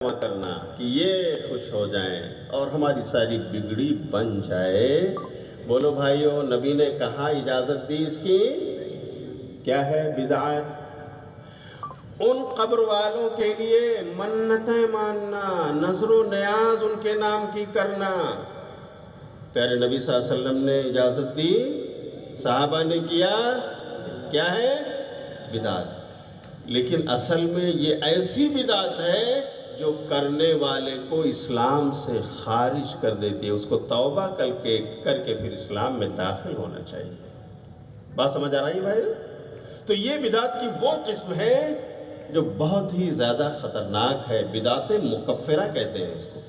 کرنا کہ یہ خوش ہو جائیں اور ہماری ساری بگڑی بن جائے۔ بولو بھائیو، نبی نے کہا اجازت دی اس کی، کیا ہے؟ بدعت۔ ان قبر والوں کے لیے منتیں ماننا، نظر و نیاز ان کے نام کی کرنا، پیارے نبی صلی اللہ علیہ وسلم نے اجازت دی، صحابہ نے کیا، کیا ہے؟ بدعت۔ لیکن اصل میں یہ ایسی بدعت ہے جو کرنے والے کو اسلام سے خارج کر دیتی ہے، اس کو توبہ کر کے پھر اسلام میں داخل ہونا چاہیے۔ بات سمجھ آ رہی ہے بھائی؟ تو یہ بدعت کی وہ قسم ہے جو بہت ہی زیادہ خطرناک ہے، بدعت مکفرہ کہتے ہیں اس کو۔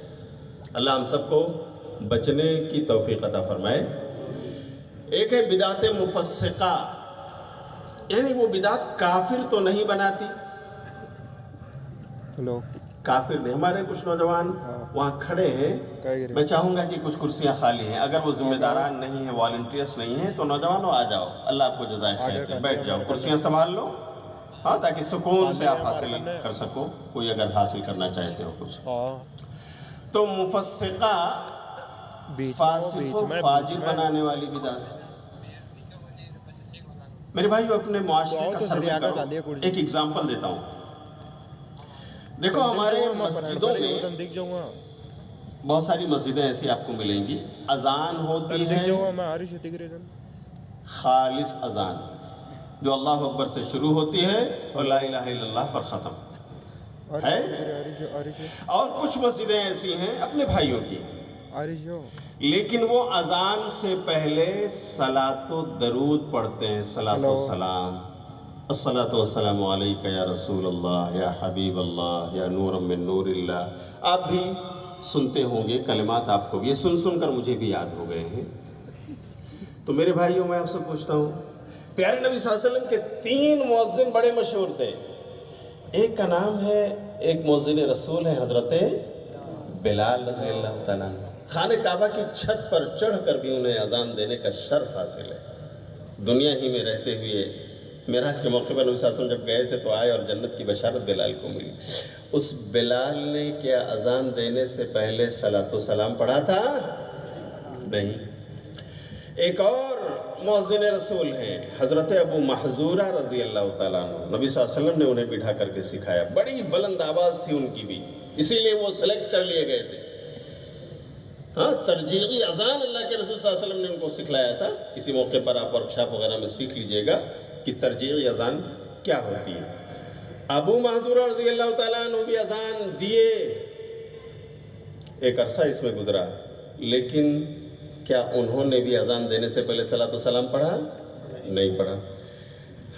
اللہ ہم سب کو بچنے کی توفیق عطا فرمائے۔ ایک ہے بدعت مفسقہ، یعنی وہ بدعت کافر تو نہیں بناتی، کافر نہیں۔ ہمارے کچھ نوجوان وہاں کھڑے ہیں، میں چاہوں گا کہ کچھ کرسیاں خالی ہیں، اگر وہ ذمہ داران نہیں ہیں، والنٹیئرس نہیں ہیں، تو نوجوانوں آ جاؤ، اللہ آپ کو جزائے خیر دے، بیٹھ جاؤ، کرسیاں سنبھال لو، ہاں، تاکہ سکون سے آپ حاصل کر سکو، کوئی اگر حاصل کرنا چاہتے ہو کچھ۔ تو مفسقہ فاسق و فاجر بنانے والی بدعت ہے۔ میرے بھائیو، اپنے معاشرے کا سروے کرو۔ ایک ایگزامپل دیتا ہوں۔ دیکھو ہمارے مسجدوں میں بہت ساری مسجدیں ایسی آپ کو ملیں گی، اذان ہوتی ہے خالص اذان، جو اللہ اکبر سے شروع ہوتی ہے اور لا الہ الا اللہ پر ختم ہے۔ اور کچھ مسجدیں ایسی ہیں اپنے بھائیوں کی، لیکن وہ اذان سے پہلے صلاۃ و درود پڑھتے ہیں، صلاۃ و سلام، الصلاۃ والسلام علیک یا رسول اللہ یا حبیب اللہ یا نور من نور اللہ۔ آپ بھی سنتے ہوں گے کلمات، آپ کو بھی یہ سن کر مجھے بھی یاد ہو گئے ہیں۔ تو میرے بھائیوں، میں آپ سے پوچھتا ہوں، پیارے نبی صلی اللہ علیہ وسلم کے 3 مؤذن بڑے مشہور تھے۔ ایک کا نام ہے، ایک مؤذن رسول ہے حضرت بلال رضی اللہ تعالیٰ عنہ، خانہ کعبہ کی چھت پر چڑھ کر بھی انہیں اذان دینے کا شرف حاصل ہے۔ دنیا ہی میں رہتے ہوئے معراج کے موقع پر نبی صلی اللہ علیہ وسلم جب گئے تھے تو آئے اور جنت کی بشارت بلال کو ملی۔ اس بلال نے کیا اذان دینے سے پہلے صلاۃ و سلام پڑھا تھا؟ نہیں۔ ایک اور مؤذن رسول ہیں حضرت ابو محذورہ رضی اللہ تعالیٰ عنہ، نبی صلی اللہ علیہ وسلم نے انہیں بٹھا کر کے سکھایا، بڑی بلند آواز تھی ان کی بھی، اسی لیے وہ سلیکٹ کر لیے گئے تھے۔ ہاں، ترجیحی اذان اللہ کے رسول صلی اللہ علیہ وسلم نے ان کو سکھلایا تھا۔ کسی موقع پر آپ ورکشاپ وغیرہ میں سیکھ لیجئے گا کہ ترجیحی اذان کیا ہوتی ہے۔ ابو محذورہ رضی اللہ تعالیٰ عنہ بھی اذان دیے، ایک عرصہ اس میں گزرا، لیکن کیا انہوں نے بھی اذان دینے سے پہلے صلاۃ و سلام پڑھا؟ نہیں پڑھا۔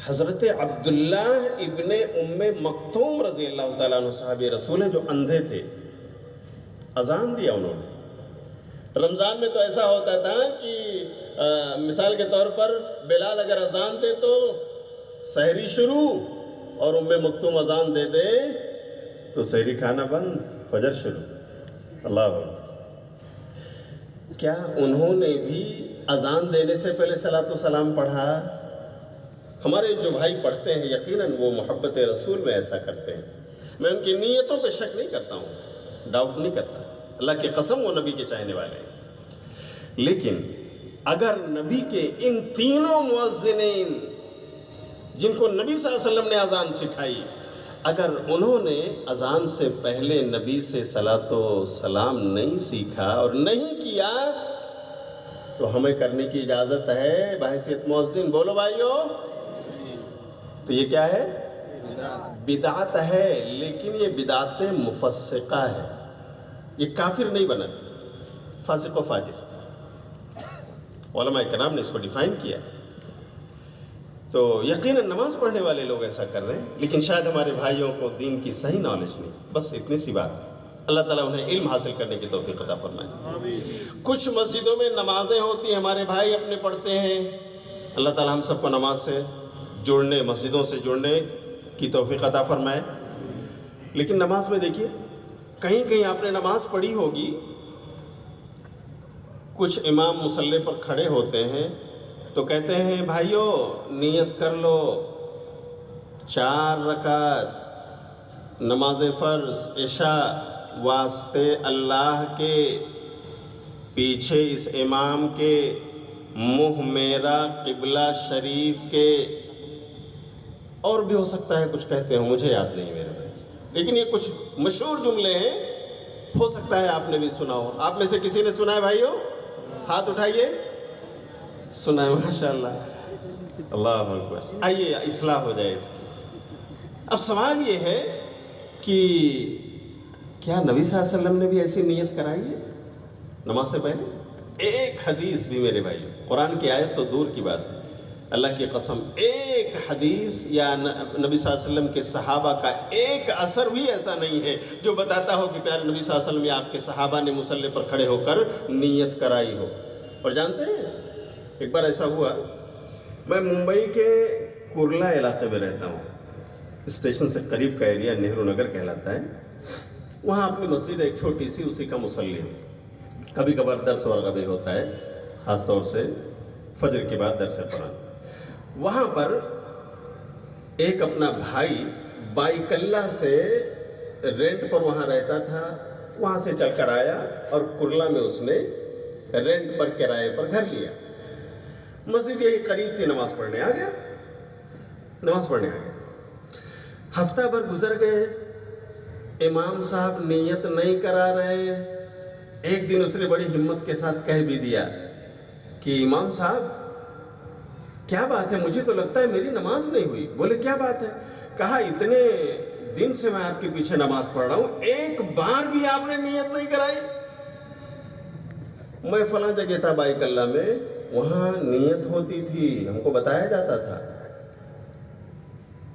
حضرت عبداللہ ابن ام مکتوم رضی اللہ تعالیٰ عنہ صحابی رسول ہیں، جو اندھے تھے، اذان دیا انہوں نے۔ رمضان میں تو ایسا ہوتا تھا کہ مثال کے طور پر بلال اگر اذان دے تو سحری شروع، اور ام مکتوم اذان دے دے تو سحری کھانا بند، فجر شروع۔ اللہ اکبر۔ کیا انہوں نے بھی اذان دینے سے پہلے صلاۃ و سلام پڑھا؟ ہمارے جو بھائی پڑھتے ہیں یقیناً وہ محبت رسول میں ایسا کرتے ہیں، میں ان کی نیتوں پہ شک نہیں کرتا ہوں، ڈاؤٹ نہیں کرتا، اللہ کی قسم وہ نبی کے چاہنے والے ہیں۔ لیکن اگر نبی کے ان تینوں مؤذنین جن کو نبی صلی اللہ علیہ وسلم نے اذان سکھائی، اگر انہوں نے اذان سے پہلے نبی سے صلاۃ و سلام نہیں سیکھا اور نہیں کیا، تو ہمیں کرنے کی اجازت ہے بحیثیت مؤذن؟ بولو بھائیو، تو یہ کیا ہے؟ بدعت ہے، لیکن یہ بدعت مفسقہ ہے، یہ کافر نہیں بناتی، فاسق و فاجر۔ علماء کرام نے اس کو ڈیفائن کیا۔ تو یقیناً نماز پڑھنے والے لوگ ایسا کر رہے ہیں، لیکن شاید ہمارے بھائیوں کو دین کی صحیح نالج نہیں، بس اتنی سی بات۔ اللہ تعالیٰ انہیں علم حاصل کرنے کی توفیق عطا فرمائے۔ کچھ مسجدوں میں نمازیں ہوتی ہیں، ہمارے بھائی اپنے پڑھتے ہیں، اللہ تعالیٰ ہم سب کو نماز سے جڑنے، مسجدوں سے جڑنے کی توفیق عطا فرمائے۔ لیکن نماز میں دیکھیے، کہیں کہیں آپ نے نماز پڑھی ہوگی، کچھ امام مصلی پر کھڑے ہوتے ہیں تو کہتے ہیں بھائیو نیت کر لو 4 رکعت نماز فرض عشاء واسطے اللہ کے پیچھے اس امام کے منہ میرا قبلہ شریف کے، اور بھی ہو سکتا ہے کچھ کہتے ہوں، مجھے یاد نہیں میرے بھائی، لیکن یہ کچھ مشہور جملے ہیں، ہو سکتا ہے آپ نے بھی سنا ہو۔ آپ میں سے کسی نے سنا ہے بھائیو؟ ہاتھ اٹھائیے۔ سنا ہے، ماشاءاللہ، اللہ اکبر۔ آئیے اصلاح ہو جائے اس کی۔ اب سوال یہ ہے کہ کیا نبی صلی اللہ علیہ وسلم نے بھی ایسی نیت کرائی ہے نماز سے پہلے؟ ایک حدیث بھی میرے بھائی، قرآن کی آیت تو دور کی بات ہے، اللہ کی قسم ایک حدیث یا نبی صلی اللہ علیہ وسلم کے صحابہ کا ایک اثر بھی ایسا نہیں ہے جو بتاتا ہو کہ پیارے نبی صلی اللہ علیہ وسلم یا آپ کے صحابہ نے مصلی پر کھڑے ہو کر نیت کرائی ہو۔ اور جانتے ہیں ایک بار ایسا ہوا، میں ممبئی کے کرلا علاقے میں رہتا ہوں، اسٹیشن سے قریب کا ایریا نہرو نگر کہلاتا ہے، وہاں اپنی مسجد ایک چھوٹی سی، اسی کا مصلی ہے، کبھی کبھار درس ورغہ بھی ہوتا ہے، خاص طور سے فجر کے بعد درس قرآن۔ وہاں پر ایک اپنا بھائی بائیکلہ سے رینٹ پر وہاں رہتا تھا، وہاں سے چل کر آیا اور کرلا میں اس نے رینٹ پر کرائے پر گھر لیا، مسجد یہی قریب تھی، نماز پڑھنے آ گیا۔ ہفتہ بھر گزر گئے، امام صاحب نیت نہیں کرا رہے۔ ایک دن اس نے بڑی ہمت کے ساتھ کہہ بھی دیا کہ امام صاحب کیا بات ہے، مجھے تو لگتا ہے میری نماز نہیں ہوئی۔ بولے کیا بات ہے؟ کہا اتنے دن سے میں آپ کے پیچھے نماز پڑھ رہا ہوں، ایک بار بھی آپ نے نیت نہیں کرائی۔ میں فلاں جگہ تھا بائیکلہ میں، وہاں نیت ہوتی تھی، ہم کو بتایا جاتا تھا۔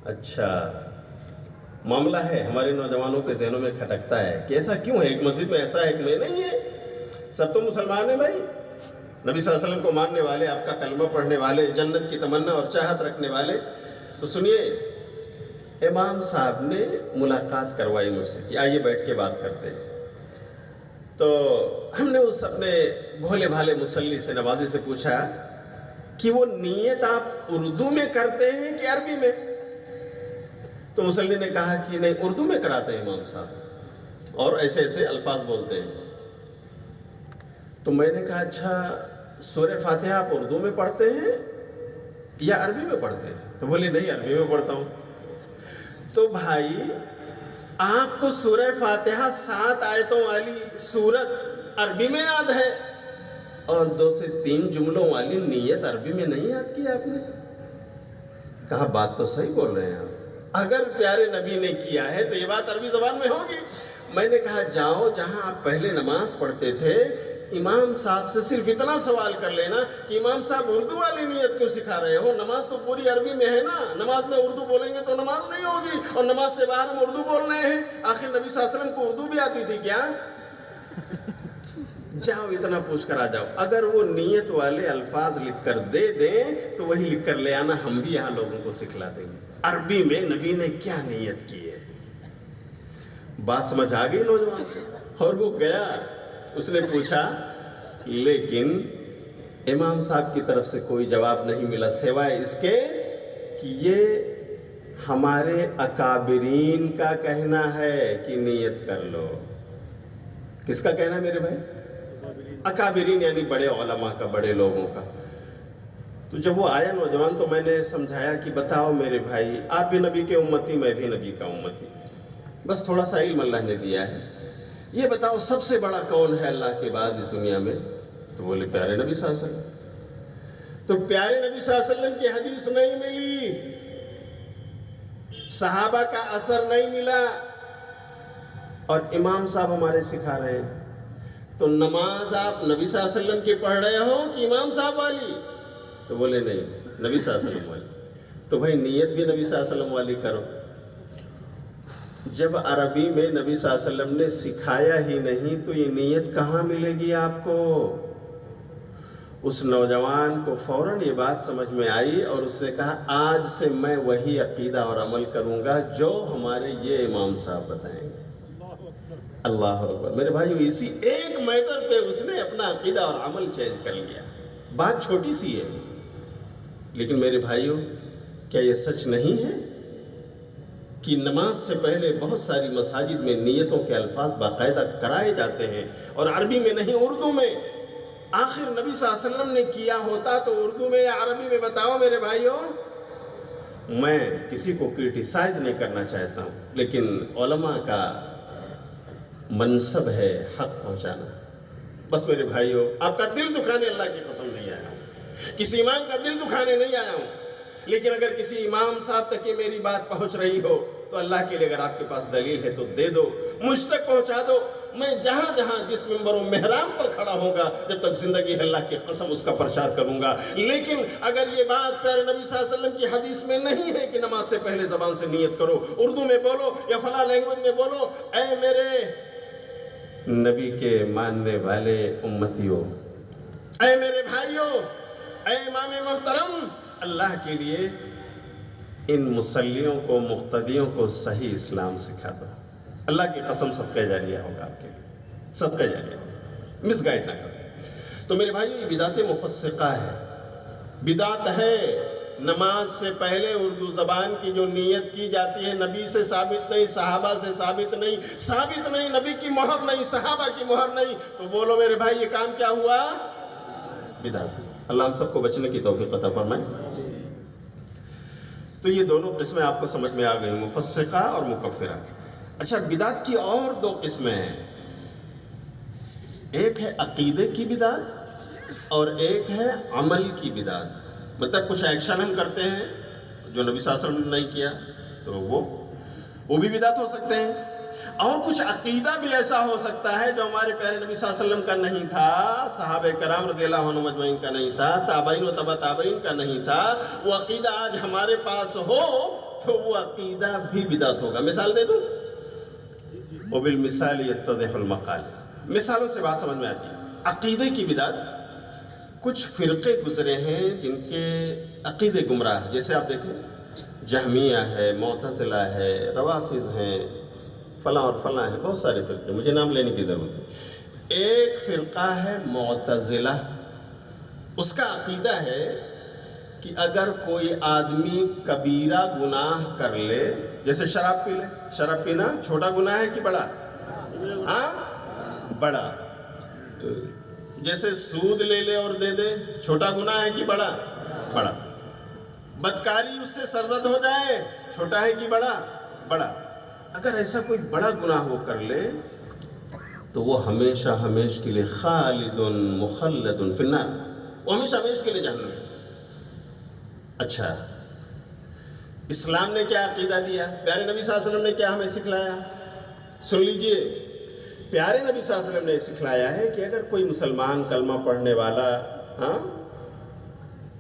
اچھا، معاملہ ہے، ہمارے نوجوانوں کے ذہنوں میں کھٹکتا ہے کہ ایسا کیوں ہے، ایک مسجد میں ایسا ہے، ایک میں نہیں ہے، سب تو مسلمان ہیں بھائی، نبی صلی اللہ علیہ وسلم کو ماننے والے، آپ کا کلمہ پڑھنے والے، جنت کی تمنا اور چاہت رکھنے والے۔ تو سنیے، امام صاحب نے ملاقات کروائی مجھ سے کہ آئیے بیٹھ کے بات کرتے ہیں۔ تو ہم نے اس اپنے بھولے بھالے مصلی سے، نمازی سے پوچھا کہ وہ نیت آپ اردو میں کرتے ہیں کہ عربی میں؟ تو مصلی نے کہا کہ نہیں، اردو میں کراتے ہیں امام صاحب، اور ایسے ایسے الفاظ بولتے ہیں۔ تو میں نے کہا اچھا، سورہ فاتحہ آپ اردو میں پڑھتے ہیں یا عربی میں پڑھتے ہیں؟ تو بولے نہیں، عربی میں پڑھتا ہوں۔ تو بھائی، آپ کو سورہ فاتحہ 7 آیتوں والی سورت عربی میں یاد ہے، اور 2 سے 3 جملوں والی نیت عربی میں نہیں یاد کی آپ نے؟ کہا بات تو صحیح بول رہے ہیں آپ، اگر پیارے نبی نے کیا ہے تو یہ بات عربی زبان میں ہوگی۔ میں نے کہا جاؤ جہاں آپ پہلے نماز پڑھتے تھے، امام صاحب سے صرف اتنا سوال کر لینا کہ امام صاحب اردو والی نیت کیوں سکھا رہے ہو؟ نماز تو پوری عربی میں ہے نا، نماز میں اردو بولیں گے تو نماز نہیں ہوگی، اور نماز سے باہر ہم اردو بول رہے ہیں، آخر نبی صلی اللہ علیہ وسلم کو اردو بھی آتی تھی کیا؟ جاؤ اتنا پوچھ کر آ جاؤ، اگر وہ نیت والے الفاظ لکھ کر دے دیں تو وہی لکھ کر لے آنا، ہم بھی یہاں لوگوں کو سکھلا دیں گے عربی میں نبی نے کیا نیت کی ہے۔ بات سمجھ آ گئی نوجوان کو؟ اور وہ گیا، اس نے پوچھا، لیکن امام صاحب کی طرف سے کوئی جواب نہیں ملا سوائے اس کے کہ یہ ہمارے اکابرین کا کہنا ہے کہ نیت کر لو۔ کس کا کہنا ہے میرے بھائی؟ اکابرین یعنی بڑے علماء کا، بڑے لوگوں کا۔ تو جب وہ آیا نوجوان تو میں نے سمجھایا کہ بتاؤ میرے بھائی، آپ بھی نبی کے امتی، میں بھی نبی کا امتی، بس تھوڑا سا علم اللہ نے دیا ہے، یہ بتاؤ سب سے بڑا کون ہے اللہ کے بعد اس دنیا میں؟ تو بولے پیارے نبی صلی اللہ علیہ وسلم۔ تو پیارے نبی صلی اللہ علیہ وسلم کی حدیث نہیں ملی، صحابہ کا اثر نہیں ملا، اور امام صاحب ہمارے سکھا رہے ہیں۔ تو نماز آپ نبی صلی اللہ علیہ وسلم کی پڑھ رہے ہو کہ امام صاحب والی؟ تو بولے نہیں، نبی صلی اللہ علیہ وسلم والی۔ تو بھائی نیت بھی نبی صلی اللہ علیہ وسلم والی کرو۔ جب عربی میں نبی صلی اللہ علیہ وسلم نے سکھایا ہی نہیں تو یہ نیت کہاں ملے گی آپ کو؟ اس نوجوان کو فوراً یہ بات سمجھ میں آئی اور اس نے کہا آج سے میں وہی عقیدہ اور عمل کروں گا جو ہمارے یہ امام صاحب بتائیں گے۔ اللہ اکبر۔ میرے بھائیو، اسی ایک میٹر پہ اس نے اپنا عقیدہ اور عمل چینج کر لیا۔ بات چھوٹی سی ہے، لیکن میرے بھائیو کیا یہ سچ نہیں ہے کہ نماز سے پہلے بہت ساری مساجد میں نیتوں کے الفاظ باقاعدہ کرائے جاتے ہیں، اور عربی میں نہیں، اردو میں۔ آخر نبی صلی اللہ علیہ وسلم نے کیا ہوتا تو اردو میں یا عربی میں بتاؤ میرے بھائیوں۔ میں کسی کو کرٹیسائز نہیں کرنا چاہتا ہوں، لیکن علماء کا منصب ہے حق پہنچانا۔ بس میرے بھائیوں، آپ کا دل دکھانے اللہ کی قسم نہیں آیا ہوں، کسی امام کا دل دکھانے نہیں آیا ہوں، لیکن اگر کسی امام صاحب تک یہ میری بات پہنچ رہی ہو تو اللہ کے لیے اگر آپ کے پاس دلیل ہے تو دے دو، مجھ تک پہنچا دو۔ میں جہاں جہاں جس ممبر و محراب پر کھڑا ہوں گا، جب تک زندگی ہے اللہ کی قسم اس کا پرچار کروں گا۔ لیکن اگر یہ بات پیارے نبی صلی اللہ علیہ وسلم کی حدیث میں نہیں ہے کہ نماز سے پہلے زبان سے نیت کرو، اردو میں بولو یا فلاں لینگویج میں بولو، اے میرے نبی کے ماننے والے امتیوں، اے میرے بھائیوں، اے امام محترم، اللہ کے لیے ان مسلیوں کو، مقتدیوں کو صحیح اسلام سکھا دو۔ اللہ کی قسم صدقہ جاریہ ہوگا آپ کے لیے، صدقہ جاریہ ہوگا، مس گائیڈ نہ کرو۔ تو میرے بھائیوں، یہ بدعت مفسقہ ہے، بدعت ہے۔ نماز سے پہلے اردو زبان کی جو نیت کی جاتی ہے، نبی سے ثابت نہیں، صحابہ سے ثابت نہیں، نبی کی مہر نہیں، صحابہ کی مہر نہیں، تو بولو میرے بھائی یہ کام کیا ہوا؟ بدعت۔ اللہ ہم سب کو بچنے کی توفیق عطا فرمائے۔ تو یہ دونوں قسمیں آپ کو سمجھ میں آ گئی، مفسقہ اور مکفرہ۔ اچھا، بدعت کی اور دو قسمیں ہیں، ایک ہے عقیدے کی بدعت اور ایک ہے عمل کی بدعت۔ مطلب کچھ ایکشن ہم کرتے ہیں جو نبی صلی اللہ علیہ وسلم نے نہیں کیا تو وہ بھی بدعت ہو سکتے ہیں، اور کچھ عقیدہ بھی ایسا ہو سکتا ہے جو ہمارے پیارے نبی صلی اللہ علیہ وسلم کا نہیں تھا، صحابہ کرام رضی اللہ عنہم اجمعین کا نہیں تھا، تابعین و تبع تابعین کا نہیں تھا، وہ عقیدہ آج ہمارے پاس ہو تو وہ عقیدہ بھی بدعت ہوگا۔ مثال دے دوں؟ وَبِالْمِثَالِ يَتَّضِحُ الْمَقَالِ، مثالوں سے بات سمجھ میں آتی ہے۔ عقیدے کی بدعت، کچھ فرقے گزرے ہیں جن کے عقیدے گمراہ ہیں، جیسے آپ دیکھیں جہمیہ ہے، معتزلہ ہے، روافض ہیں، فلاں اور فلاں ہیں، بہت سارے فرقے، مجھے نام لینے کی ضرورت ہے۔ ایک فرقہ ہے معتزلہ، اس کا عقیدہ ہے کہ اگر کوئی آدمی کبیرہ گناہ کر لے، جیسے شراب پی لے، شراب پینا چھوٹا گناہ ہے کہ بڑا؟ ہاں، بڑا۔ جیسے سود لے لے اور دے دے، چھوٹا گناہ ہے کہ بڑا؟ بڑا۔ بدکاری اس سے سرزد ہو جائے، چھوٹا ہے کہ بڑا؟ بڑا۔ اگر ایسا کوئی بڑا گناہ وہ کر لے تو وہ ہمیشہ ہمیش کے لیے خالد مخلد فی النار، وہ ہمیشہ ہمیش کے لیے جہنم میں۔ اچھا، اسلام نے کیا عقیدہ دیا؟ پیارے نبی صلی اللہ علیہ وسلم نے کیا ہمیں سکھلایا؟ سن لیجئے، پیارے نبی صلی اللہ علیہ وسلم نے سکھلایا ہے کہ اگر کوئی مسلمان کلمہ پڑھنے والا،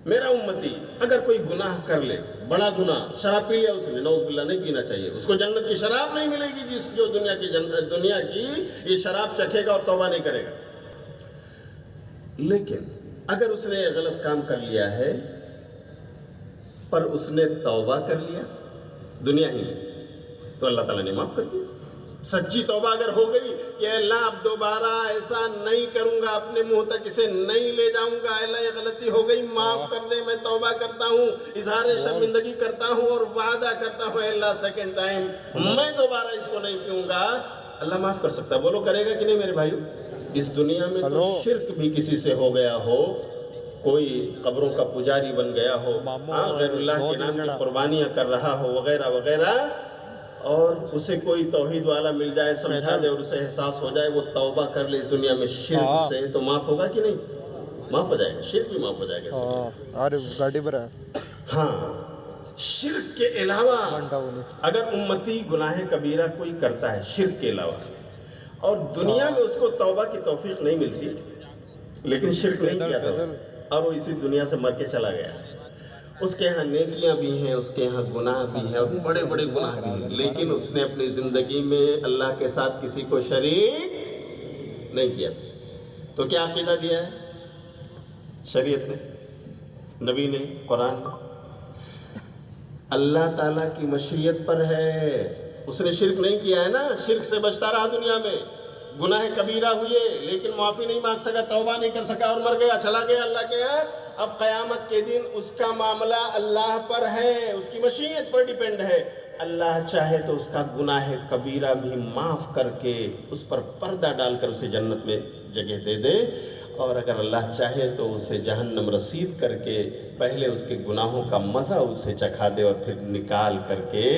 میرا امتی، اگر کوئی گناہ کر لے، بڑا گناہ، شراب پی لیا اس نے، نعوذ باللہ، نہیں پینا چاہیے اس کو، جنت کی شراب نہیں ملے گی جو دنیا کی یہ شراب چکھے گا اور توبہ نہیں کرے گا۔ لیکن اگر اس نے غلط کام کر لیا ہے پر اس نے توبہ کر لیا دنیا ہی میں، تو اللہ تعالیٰ نے معاف کر دیا۔ سچی توبہ اگر ہو گئی کہ اللہ اب دوبارہ ایسا نہیں کروں گا، اپنے منہ تک اسے نہیں لے جاؤں گا، اللہ یہ غلطی ہو گئی، معاف کر دے، میں توبہ کرتا ہوں، اظہار شرمندگی کرتا ہوں اور وعدہ کرتا ہوں اے اللہ سیکنڈ ٹائم میں دوبارہ اس کو نہیں پیوں گا، اللہ معاف کر سکتا ہے۔ بولو کرے گا کہ نہیں میرے بھائیو؟ اس دنیا میں تو شرک بھی کسی سے ہو گیا ہو، کوئی قبروں کا پجاری بن گیا ہو، غیر اللہ کے نام کی قربانیاں کر رہا ہو وغیرہ وغیرہ، اور اسے کوئی توحید والا مل جائے، سمجھا دے اور اسے احساس ہو جائے، وہ توبہ کر لے اس دنیا میں شرک سے، تو معاف ہوگا کہ نہیں؟ معاف ہو جائے گا، شرک بھی معاف ہو جائے گا۔ ہاں، شرک کے علاوہ اگر امتی گناہ کبیرہ کوئی کرتا ہے شرک کے علاوہ، اور دنیا میں اس کو توبہ کی توفیق نہیں ملتی، لیکن شرک نہیں کیا تھا اور وہ اسی دنیا سے مر کے چلا گیا، اس کے ہاں نیکیاں بھی ہیں، اس کے ہاں گناہ بھی ہیں، اور بڑے بڑے گناہ بھی ہیں، لیکن اس نے اپنی زندگی میں اللہ کے ساتھ کسی کو شریک نہیں کیا۔ تو کیا عقیدہ دیا ہے شریعت نے، نبی نے، قرآن نے؟ اللہ تعالیٰ کی مشیت پر ہے، اس نے شرک نہیں کیا ہے نا، شرک سے بچتا رہا دنیا میں، گناہ کبیرہ ہوئے لیکن معافی نہیں مانگ سکا، توبہ نہیں کر سکا اور مر گیا، چلا گیا اللہ کے ہے۔ اب قیامت کے دن اس کا معاملہ اللہ پر ہے، اس کی مشیت پر ڈیپینڈ ہے، اللہ چاہے تو اس کا گناہ کبیرہ بھی معاف کر کے اس پر پردہ ڈال کر اسے جنت میں جگہ دے دے، اور اگر اللہ چاہے تو اسے جہنم رسید کر کے پہلے اس کے گناہوں کا مزہ اسے چکھا دے، اور پھر نکال کر کے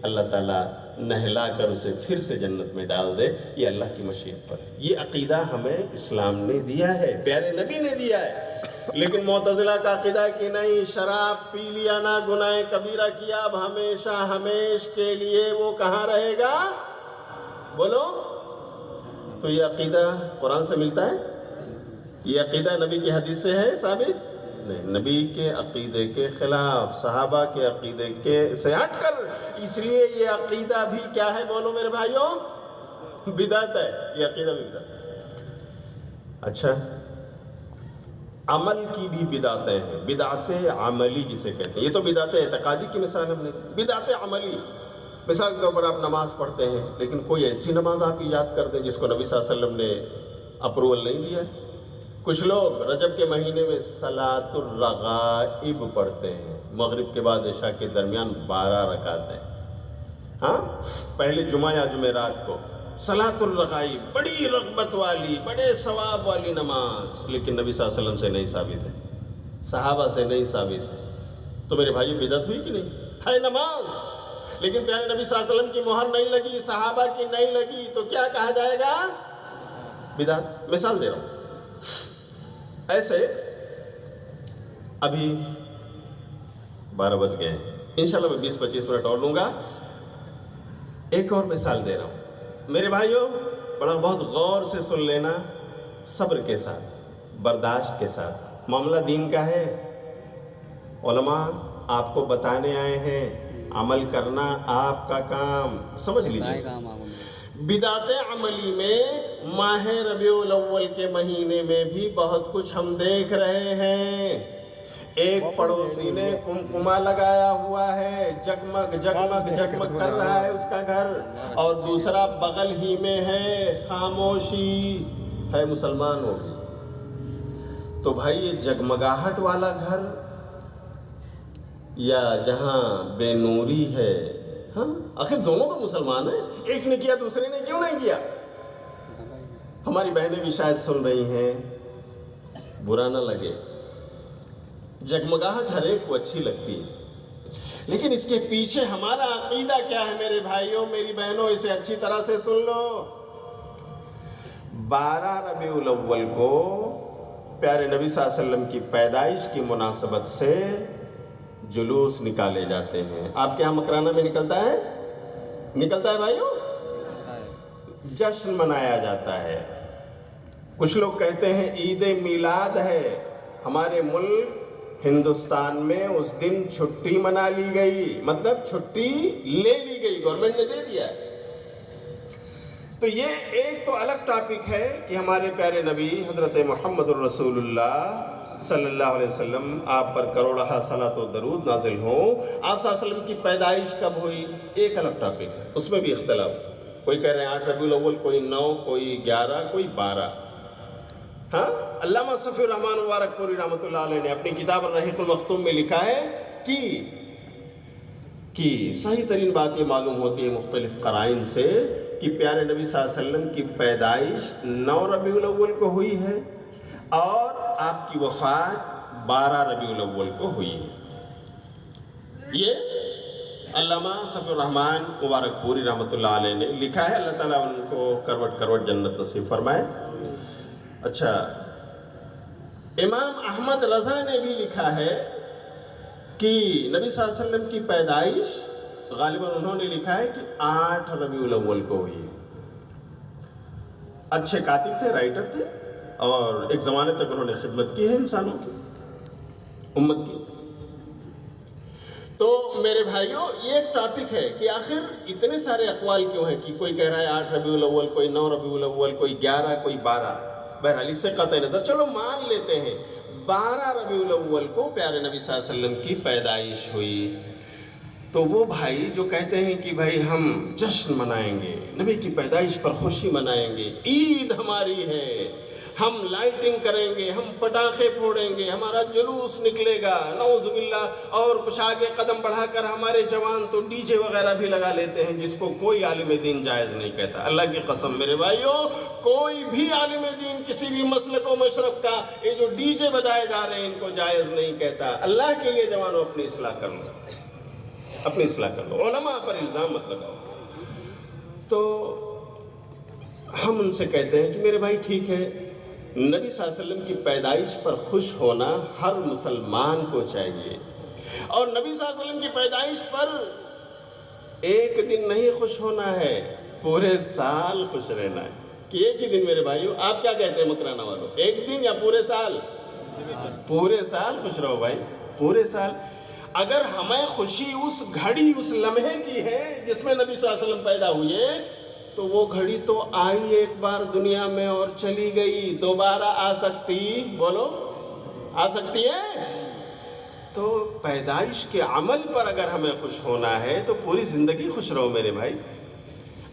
اللہ تعالیٰ نہلا کر اسے پھر سے جنت میں ڈال دے۔ یہ اللہ کی مشیت پر ہے۔ یہ عقیدہ ہمیں اسلام نے دیا ہے، پیارے نبی نے دیا ہے۔ لیکن معتزلہ کا عقیدہ ہے کہ نہیں، شراب پی لیا نہ، گناہ کبیرہ کیا، اب ہمیشہ ہمیش کے لیے وہ کہاں رہے گا؟ بولو۔ تو یہ عقیدہ قرآن سے ملتا ہے؟ یہ عقیدہ نبی کی حدیث سے ہے ثابت؟ نہیں، نبی کے عقیدے کے خلاف، صحابہ کے عقیدے کے سے ہٹ کر، اس لیے یہ عقیدہ بھی کیا ہے؟ بولو میرے بھائیوں، بدعت ہے۔ یہ عقیدہ بھی بدعت ہے۔ اچھا، عمل کی بھی بدعتیں ہیں، بدعت عملی جسے کہتے ہیں۔ یہ تو بدعت اعتقادی کی مثال ہم نے، بدعت عملی مثال کے طور پر آپ نماز پڑھتے ہیں، لیکن کوئی ایسی نماز آپ ایجاد کر دیں جس کو نبی صلی اللہ علیہ وسلم نے اپروول نہیں دیا ہے۔ کچھ لوگ رجب کے مہینے میں صلاۃ الرغائب پڑھتے ہیں، مغرب کے بعد عشاء کے درمیان 12 رکعتیں، ہاں، پہلے جمعہ یا جمعرات کو صلاۃ الرغائب، بڑی رغبت والی، بڑے ثواب والی نماز، لیکن نبی صلی اللہ علیہ وسلم سے نہیں ثابت ہے، صحابہ سے نہیں ثابت ہے۔ تو میرے بھائیو، بدعت ہوئی کہ نہیں؟ ہے نماز، لیکن پیارے نبی صلی اللہ علیہ وسلم کی مہر نہیں لگی، صحابہ کی نہیں لگی، تو کیا کہا جائے گا؟ بدعت۔ مثال دے رہا ہوں، ایسے ابھی 12 بج گئے، انشاءاللہ میں 20-25 منٹ اور لوں گا۔ ایک اور مثال دے رہا ہوں میرے بھائیوں، بہت غور سے سن لینا، صبر کے ساتھ، برداشت کے ساتھ۔ معاملہ دین کا ہے، علماء آپ کو بتانے آئے ہیں، عمل کرنا آپ کا کام، سمجھ لیجیے۔ بدعت عملی میں ماہ ربیع الاول کے مہینے میں بھی بہت کچھ ہم دیکھ رہے ہیں۔ ایک پڑوسی نے کمکما لگایا ہوا ہے، جگمگ جگمگ جگمگ کر رہا ہے اس کا گھر، اور دوسرا بغل ہی میں ہے، خاموشی ہے، مسلمان ہو گئی۔ تو بھائی، یہ جگمگاہٹ والا گھر یا جہاں بے نوری ہے، ہاں، آخر دونوں تو مسلمان ہیں، ایک نے کیا دوسرے نے کیوں نہیں کیا؟ ہماری بہنیں بھی شاید سن رہی ہیں، برا نہ لگے، جگمگاہٹ ہر ایک کو اچھی لگتی ہے، لیکن اس کے پیچھے ہمارا عقیدہ کیا ہے میرے بھائیوں، میری بہنوں؟ اسے اچھی طرح سے سن لو۔ 12 ربیع الاول کو پیارے نبی صلی اللہ علیہ وسلم کی پیدائش کی مناسبت سے جلوس نکالے جاتے ہیں۔ آپ کے یہاں مکرانہ میں نکلتا ہے؟ نکلتا ہے بھائیوں؟ جشن منایا جاتا ہے۔ کچھ لوگ کہتے ہیں عید میلاد ہے۔ ہمارے ملک ہندوستان میں اس دن چھٹی منا لی گئی، مطلب چھٹی لے لی گئی، گورنمنٹ نے دے دیا ہے۔ تو یہ ایک تو الگ ٹاپک ہے کہ ہمارے پیارے نبی حضرت محمد الرسول اللہ صلی اللہ علیہ وسلم، آپ پر کروڑہ صلاۃ و درود نازل ہوں، آپ صلی اللہ علیہ وسلم کی پیدائش کب ہوئی، ایک الگ ٹاپک ہے، اس میں بھی اختلاف۔ کوئی کہہ رہے ہیں 8 ربیع الاول، کوئی 9، کوئی 11، کوئی 12۔ ہاں، علامہ صفی الرحمن مبارک پوری رحمۃ اللہ علیہ نے اپنی کتاب الرحیق المختوم میں لکھا ہے کہ صحیح ترین بات یہ معلوم ہوتی ہے مختلف قرائن سے کہ پیارے نبی صلی اللہ علیہ وسلم کی پیدائش 9 ربیع الاول کو ہوئی ہے، اور آپ کی وفات 12 ربیع الاول کو ہوئی ہے۔ یہ علامہ صفی الرحمن مبارک پوری رحمۃ اللہ علیہ نے لکھا ہے، اللہ تعالیٰ ان کو کروٹ کروٹ جنت نصیب فرمائے۔ اچھا، امام احمد رضا نے بھی لکھا ہے کہ نبی صلی اللہ علیہ وسلم کی پیدائش غالباً انہوں نے لکھا ہے کہ 8 ربیع الاول کو ہوئی ہے۔ اچھے کاتب تھے، رائٹر تھے، اور ایک زمانے تک انہوں نے خدمت کی ہے انسانوں کی، امت کی۔ تو میرے بھائیوں، یہ ایک ٹاپک ہے کہ آخر اتنے سارے اقوال کیوں ہیں، کہ کوئی کہہ رہا ہے 8 ربیع الاول، کوئی 9 ربیع الاول، کوئی 11، کوئی 12۔ بہرحال اس سے قطع نظر چلو مان لیتے ہیں 12 ربیع الاول کو پیارے نبی صلی اللہ علیہ وسلم کی پیدائش ہوئی۔ تو وہ بھائی جو کہتے ہیں کہ بھائی ہم جشن منائیں گے، نبی کی پیدائش پر خوشی منائیں گے، عید ہماری ہے، ہم لائٹنگ کریں گے، ہم پٹاخے پھوڑیں گے، ہمارا جلوس نکلے گا، نعوذ باللہ، اور کچھ آگے قدم بڑھا کر ہمارے جوان تو ڈی جے وغیرہ بھی لگا لیتے ہیں، جس کو کوئی عالم دین جائز نہیں کہتا۔ اللہ کی قسم میرے بھائیوں، کوئی بھی عالم دین کسی بھی مسلک و مشرب کا یہ جو ڈی جے بجائے جا رہے ہیں ان کو جائز نہیں کہتا۔ اللہ کے لیے جوانوں اپنی اصلاح کر لو، اپنی اصلاح کر لو، علماء پر الزام مت لگاؤ۔ تو ہم ان سے کہتے ہیں کہ میرے بھائی ٹھیک ہے، نبی صلی اللہ علیہ وسلم کی پیدائش پر خوش ہونا ہر مسلمان کو چاہیے، اور نبی صلی اللہ علیہ وسلم کی پیدائش پر ایک دن نہیں خوش ہونا ہے، پورے سال خوش رہنا ہے۔ کہ ایک ہی دن میرے بھائیو، آپ کیا کہتے ہیں مکرانہ والوں، ایک دن یا پورے سال؟ پورے سال خوش رہو بھائی، پورے سال۔ اگر ہمیں خوشی اس گھڑی، اس لمحے کی ہے جس میں نبی صلی اللہ علیہ وسلم پیدا ہوئے، تو وہ گھڑی تو آئی ایک بار دنیا میں اور چلی گئی، دوبارہ آ سکتی، بولو آ سکتی ہے؟ تو پیدائش کے عمل پر اگر ہمیں خوش ہونا ہے تو پوری زندگی خوش رہو میرے بھائی۔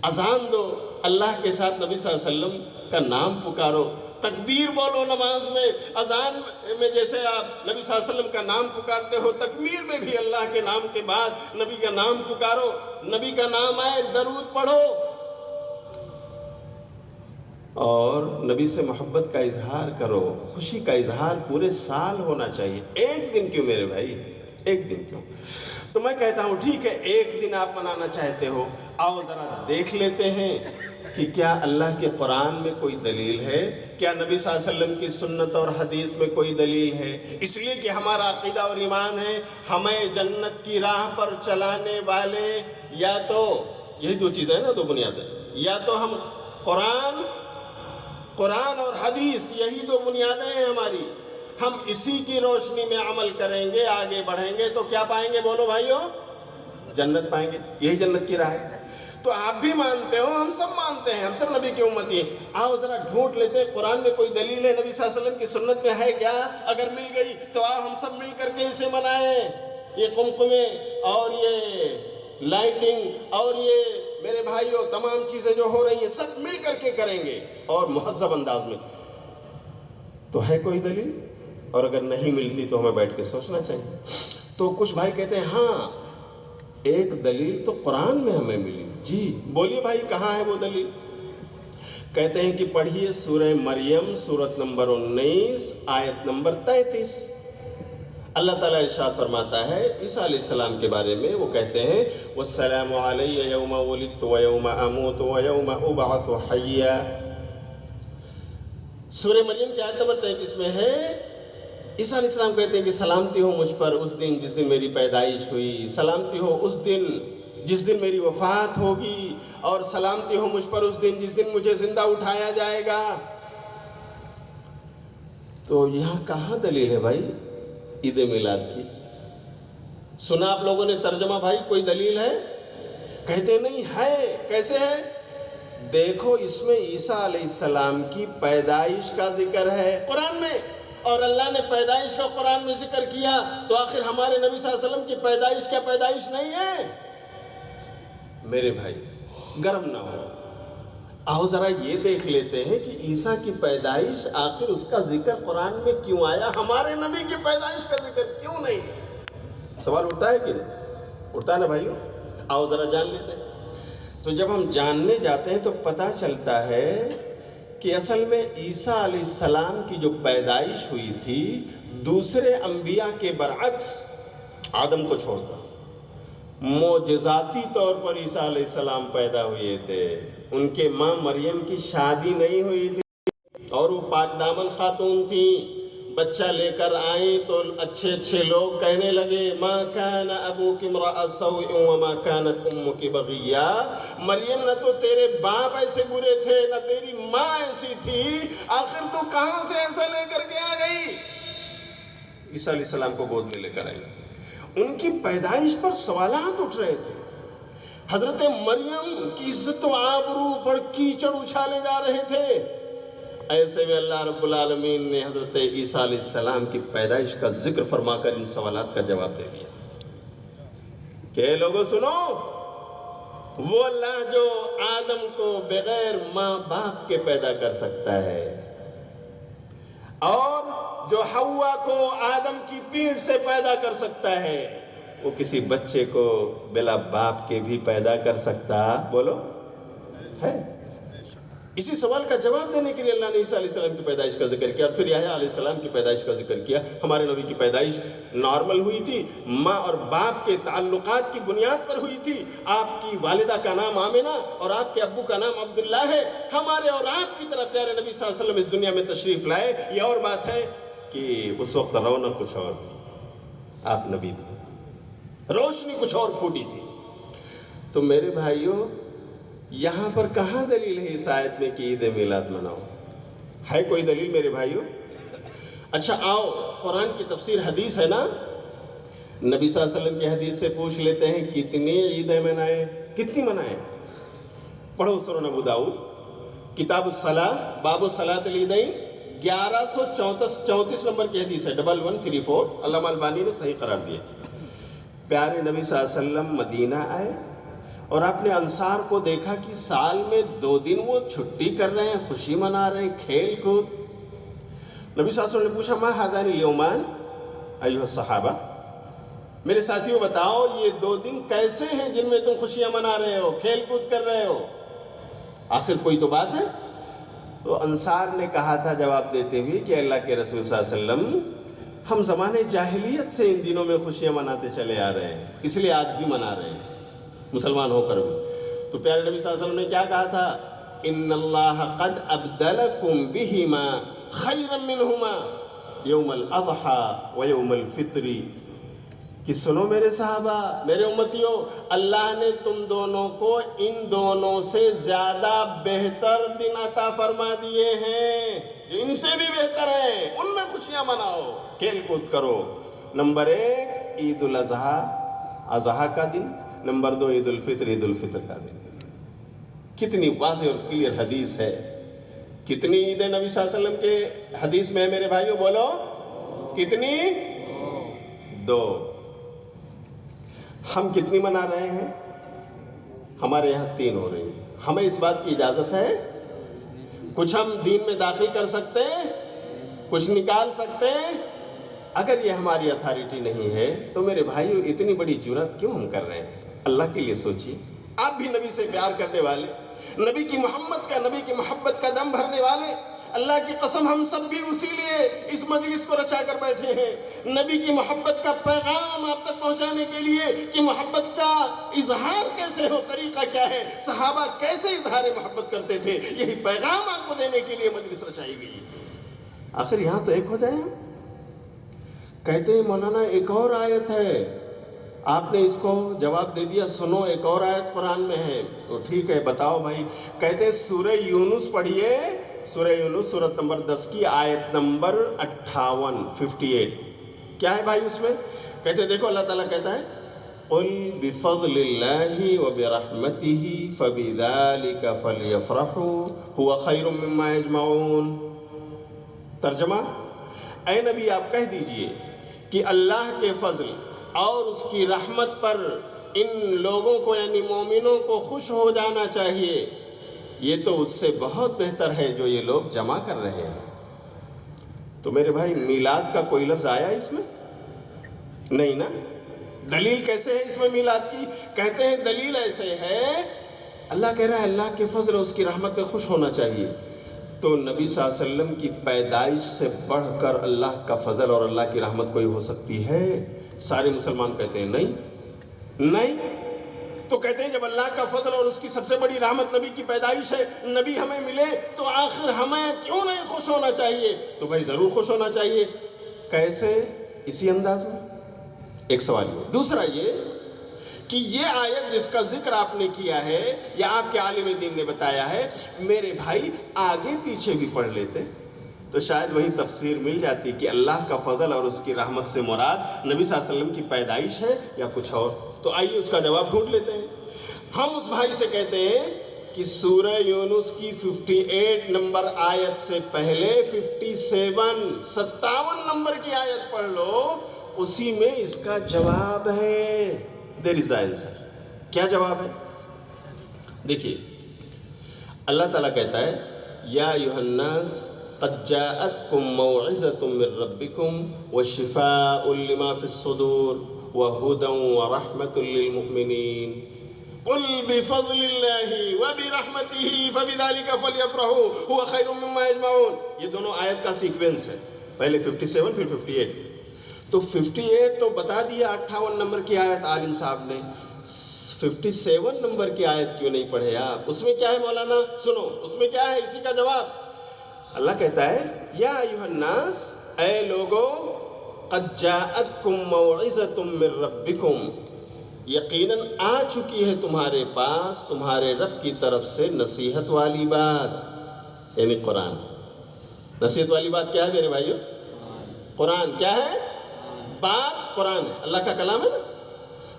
اذان دو، اللہ کے ساتھ نبی صلی اللہ علیہ وسلم کا نام پکارو، تکبیر بولو نماز میں، اذان میں جیسے آپ نبی صلی اللہ علیہ وسلم کا نام پکارتے ہو، تکبیر میں بھی اللہ کے نام کے بعد نبی کا نام پکارو، نبی کا نام آئے درود پڑھو، اور نبی سے محبت کا اظہار کرو، خوشی کا اظہار پورے سال ہونا چاہیے، ایک دن کیوں میرے بھائی، ایک دن کیوں؟ تو میں کہتا ہوں ٹھیک ہے، ایک دن آپ منانا چاہتے ہو، آؤ ذرا دیکھ لیتے ہیں کہ کیا اللہ کے قرآن میں کوئی دلیل ہے، کیا نبی صلی اللہ علیہ وسلم کی سنت اور حدیث میں کوئی دلیل ہے؟ اس لیے کہ ہمارا عقیدہ اور ایمان ہے، ہمیں جنت کی راہ پر چلانے والے یا تو یہی دو چیزیں ہیں نا، دو بنیادیں، یا تو ہم قرآن اور حدیث، یہی دو بنیادیں ہیں ہماری، ہم اسی کی روشنی میں عمل کریں گے، آگے بڑھیں گے تو کیا پائیں گے بولو بھائیو؟ جنت پائیں گے، یہی جنت کی راہ ہے۔ تو آپ بھی مانتے ہو، ہم سب مانتے ہیں، ہم سب نبی کی امتی ہیں، آؤ ذرا ڈھونڈ لیتے ہیں قرآن میں کوئی دلیل ہے، نبی صلی اللہ علیہ وسلم کی سنت میں ہے کیا؟ اگر مل گئی تو آؤ ہم سب مل کر کے اسے منائیں، یہ قمقمے اور یہ لائٹنگ اور یہ میرے بھائیوں تمام چیزیں جو ہو رہی ہیں سب مل کر کے کریں گے اور مہذب انداز میں۔ تو ہے کوئی دلیل؟ اور اگر نہیں ملتی تو ہمیں بیٹھ کے سوچنا چاہیے۔ تو کچھ بھائی کہتے ہیں ہاں ایک دلیل تو قرآن میں ہمیں ملی، جی بولیے بھائی کہاں ہے وہ دلیل؟ کہتے ہیں کہ پڑھیے سورہ مریم سورت نمبر 19 آیت نمبر 33۔ اللہ تعالیٰ ارشاد فرماتا ہے عیسیٰ علیہ السلام کے بارے میں، وہ کہتے ہیں وَالسَّلَامُ عَلَيَّ يَوْمَ وُلِدتُّ وَيَوْمَ أَمُوتُ وَيَوْمَ أُبْعَثُ حَيًّا۔ سورہ مریم کی آیت نمبر 33 میں ہے، عیسیٰ علیہ السلام کہتے ہیں کہ سلامتی ہو مجھ پر اس دن جس دن میری پیدائش ہوئی، سلامتی ہو اس دن جس دن میری وفات ہوگی، اور سلامتی ہو مجھ پر اس دن جس دن مجھے زندہ اٹھایا جائے گا۔ تو یہاں کہاں دلیل ہے بھائی عید میلاد کی؟ سنا آپ لوگوں نے ترجمہ بھائی، کوئی دلیل ہے؟ کہتے نہیں ہے، کیسے ہے؟ دیکھو اس میں عیسیٰ علیہ السلام کی پیدائش کا ذکر ہے قرآن میں، اور اللہ نے پیدائش کا قرآن میں ذکر کیا، تو آخر ہمارے نبی صلی اللہ علیہ وسلم کی پیدائش کیا پیدائش نہیں ہے؟ میرے بھائی گرم نہ ہو، آؤ ذرا یہ دیکھ لیتے ہیں کہ عیسیٰ کی پیدائش آخر اس کا ذکر قرآن میں کیوں آیا، ہمارے نبی کی پیدائش کا ذکر کیوں نہیں؟ سوال اٹھتا ہے کہ نہیں اٹھتا ہے نا بھائیو؟ آؤ ذرا جان لیتے ہیں۔ تو جب ہم جاننے جاتے ہیں تو پتہ چلتا ہے کہ اصل میں عیسیٰ علیہ السلام کی جو پیدائش ہوئی تھی دوسرے انبیاء کے برعکس، آدم کو چھوڑ کر معجزاتی طور پر عیسیٰ علیہ السلام پیدا ہوئے تھے، ان کے ماں مریم کی شادی نہیں ہوئی تھی اور وہ پاک دامن خاتون تھیں، بچہ لے کر آئیں تو اچھے اچھے لوگ کہنے لگے ما کان ابوک امرأ سوء وما کانت امک بغیہ، مریم نہ تو تیرے باپ ایسے برے تھے نہ تیری ماں ایسی تھی، آخر تو کہاں سے ایسا لے کر کے آ گئی؟ عیسیٰ علیہ السلام کو گود میں لے کر آئی۔ ان کی پیدائش پر سوالات اٹھ رہے تھے، حضرت مریم کی عزت و آبرو پر کیچڑ اچھالے جا رہے تھے، ایسے میں اللہ رب العالمین نے حضرت عیسیٰ علیہ السلام کی پیدائش کا ذکر فرما کر ان سوالات کا جواب دے دیا۔ کہ لوگوں سنو، وہ اللہ جو آدم کو بغیر ماں باپ کے پیدا کر سکتا ہے، اور جو حوا کو آدم کی پیٹھ سے پیدا کر سکتا ہے، وہ کسی بچے کو بلا باپ کے بھی پیدا کر سکتا بولو ہے؟ اسی سوال کا جواب دینے کے لیے اللہ نے عیسیٰ علیہ السلام کی پیدائش کا ذکر کیا، اور پھر یحییٰ علیہ السلام کی پیدائش کا ذکر کیا۔ ہمارے نبی کی پیدائش نارمل ہوئی تھی، ماں اور باپ کے تعلقات کی بنیاد پر ہوئی تھی۔ آپ کی والدہ کا نام آمنہ اور آپ کے ابو کا نام عبداللہ ہے۔ ہمارے اور آپ کی طرح پیارے نبی صلی اللہ علیہ وسلم اس دنیا میں تشریف لائے۔ یہ اور بات ہے کہ اس وقت رونق کچھ اور تھی، آپ نبی تھے، روشنی کچھ اور پھوٹی تھی۔ تو میرے بھائیوں، یہاں پر کہاں دلیل ہے اس آیت میں کہ عید میلاد مناؤ؟ ہے کوئی دلیل میرے بھائیوں؟ اچھا آؤ، قرآن کی تفسیر حدیث ہے نا، نبی صلی اللہ علیہ وسلم کی حدیث سے پوچھ لیتے ہیں کتنی عیدیں منائیں، کتنی منائیں؟ پڑھو سنن ابو داؤد کتاب الصلاۃ باب الصلاۃ العیدین 1134 نمبر کی حدیث ہے، 1134۔ علامہ البانی نے صحیح قرار دیا۔ پیارے نبی صلی اللہ علیہ وسلم مدینہ آئے اور آپ نے انصار کو دیکھا کہ سال میں 2 دن وہ چھٹی کر رہے ہیں، خوشی منا رہے ہیں، کھیل کود۔ نبی صلی اللہ علیہ وسلم نے پوچھا ما ہذان الیومان ایھا الصحابہ، میرے ساتھیوں بتاؤ یہ 2 دن کیسے ہیں جن میں تم خوشیاں منا رہے ہو، کھیل کود کر رہے ہو؟ آخر کوئی تو بات ہے۔ تو انصار نے کہا تھا جواب دیتے ہوئے کہ اللہ کے رسول صلی اللہ علیہ وسلم، ہم زمانے جاہلیت سے ان دنوں میں خوشیاں مناتے چلے آ رہے ہیں، اس لیے آج بھی منا رہے ہیں، مسلمان ہو کر بھی۔ تو پیارے نبی صلی اللہ علیہ وسلم نے کیا کہا تھا؟ ان اللہ قد ابدلکم بہما خیرا منہما یوم الاضحی و یوم الفطر، کہ سنو میرے صحابہ، میرے امتیوں، اللہ نے تم دونوں کو ان دونوں سے زیادہ بہتر دن عطا فرما دیے ہیں، جو ان سے بھی بہتر ہیں، ان میں خوشیاں مناؤ، کھیل کود کرو۔ نمبر 1 عید الاضحیٰ، اضحیٰ کا دن۔ نمبر 2 عید الفطر، عید الفطر کا دن۔ کتنی واضح اور کلیئر حدیث ہے۔ کتنی عیدیں نبی صلی اللہ علیہ وسلم کے حدیث میں ہے میرے بھائیوں؟ بولو کتنی؟ 2۔ ہم کتنی منا رہے ہیں؟ ہمارے یہاں 3 ہو رہی ہیں۔ ہمیں اس بات کی اجازت ہے؟ کچھ ہم دین میں داخل کر سکتے ہیں، کچھ نکال سکتے ہیں؟ اگر یہ ہماری اتھارٹی نہیں ہے تو میرے بھائیوں اتنی بڑی جرات کیوں ہم کر رہے ہیں؟ اللہ کے لیے سوچیے۔ آپ بھی نبی سے پیار کرنے والے، نبی کی محبت کا دم بھرنے والے، اللہ کی قسم ہم سب بھی اسی لیے اس مجلس کو رچا کر بیٹھے ہیں، نبی کی محبت کا پیغام آپ تک پہنچانے کے لیے کہ محبت کا اظہار کیسے ہو، طریقہ کیا ہے، صحابہ کیسے اظہار محبت کرتے تھے، یہی پیغام آپ کو دینے کے لیے مجلس رچائی گئی ہے۔ آخر یہاں تو ایک ہو جائیں ہم۔ کہتے ہیں مولانا ایک اور آیت ہے، آپ نے اس کو جواب دے دیا، سنو ایک اور آیت قرآن میں ہے۔ تو ٹھیک ہے بتاؤ بھائی۔ کہتے ہیں سورہ یونس پڑھیے، سورہ یونس سورۃ نمبر 10 کی آیت نمبر 58 کیا ہے بھائی اس میں؟ کہتے ہیں دیکھو اللہ تعالیٰ کہتا ہے قُلْ بِفَضْلِ اللَّهِ وَبِرَحْمَتِهِ فَبِذَلِكَ فَلْيَفْرَحُوا هُوَ خَيْرٌ مِّمَّا يَجْمَعُونَ۔ ترجمہ، اے نبی آپ کہہ دیجئے کہ اللہ کے فضل اور اس کی رحمت پر ان لوگوں کو یعنی مومنوں کو خوش ہو جانا چاہیے، یہ تو اس سے بہت بہتر ہے جو یہ لوگ جمع کر رہے ہیں۔ تو میرے بھائی میلاد کا کوئی لفظ آیا اس میں؟ نہیں نا؟ دلیل کیسے ہے اس میں میلاد کی؟ کہتے ہیں دلیل ایسے ہے، اللہ کہہ رہا ہے اللہ کے فضل اور اس کی رحمت پہ خوش ہونا چاہیے، تو نبی صلی اللہ علیہ وسلم کی پیدائش سے بڑھ کر اللہ کا فضل اور اللہ کی رحمت کوئی ہو سکتی ہے؟ سارے مسلمان کہتے ہیں نہیں۔ تو کہتے ہیں جب اللہ کا فضل اور اس کی سب سے بڑی رحمت نبی کی پیدائش ہے، نبی ہمیں ملے، تو آخر ہمیں کیوں نہیں خوش ہونا چاہیے؟ تو بھائی ضرور خوش ہونا چاہیے۔ کیسے؟ اسی انداز میں۔ ایک سوال یہ، دوسرا یہ کہ یہ آیت جس کا ذکر آپ نے کیا ہے یا آپ کے عالم دین نے بتایا ہے، میرے بھائی آگے پیچھے بھی پڑھ لیتے تو شاید وہی تفسیر مل جاتی کہ اللہ کا فضل اور اس کی رحمت سے مراد نبی صلی اللہ علیہ وسلم کی پیدائش ہے یا کچھ اور۔ تو آئیے اس کا جواب ڈھونڈ لیتے ہیں۔ ہم اس بھائی سے کہتے ہیں کہ سورہ یونس کی 58 نمبر آیت سے پہلے 57 نمبر کی آیت پڑھ لو، اسی میں اس کا جواب ہے۔ دیر از دا آنسر. کیا جواب ہے؟ دیکھیے اللہ تعالیٰ کہتا ہے یا ایھا الناس قد جاءتکم موعظۃ من ربکم وشفاء لما فی الصدور وہدی ورحمۃ للمؤمنین قل بفضل اللہ وبرحمتہ فبذلک فلیفرحوا ھو خیر مما یجمعون. یہ دونوں آیت کا سیکوینس ہے، پہلے 57 پھر 58. تو 58 تو بتا دیا 58 نمبر کی آیت عالم صاحب نے، 57 نمبر کی آیت کیوں نہیں پڑھے آپ؟ اس میں کیا ہے مولانا؟ سنو اس میں کیا ہے، اسی کا جواب. اللہ کہتا ہے یا ایھا الناس، اے لوگو، قد جاءتکم موعظۃ من ربکم، یقیناً آ چکی ہے تمہارے پاس تمہارے رب کی طرف سے نصیحت والی بات، یعنی قرآن. نصیحت والی بات کیا ہے میرے بھائیو؟ قرآن. کیا ہے بات؟ قرآن ہے، اللہ کا کلام ہے نا.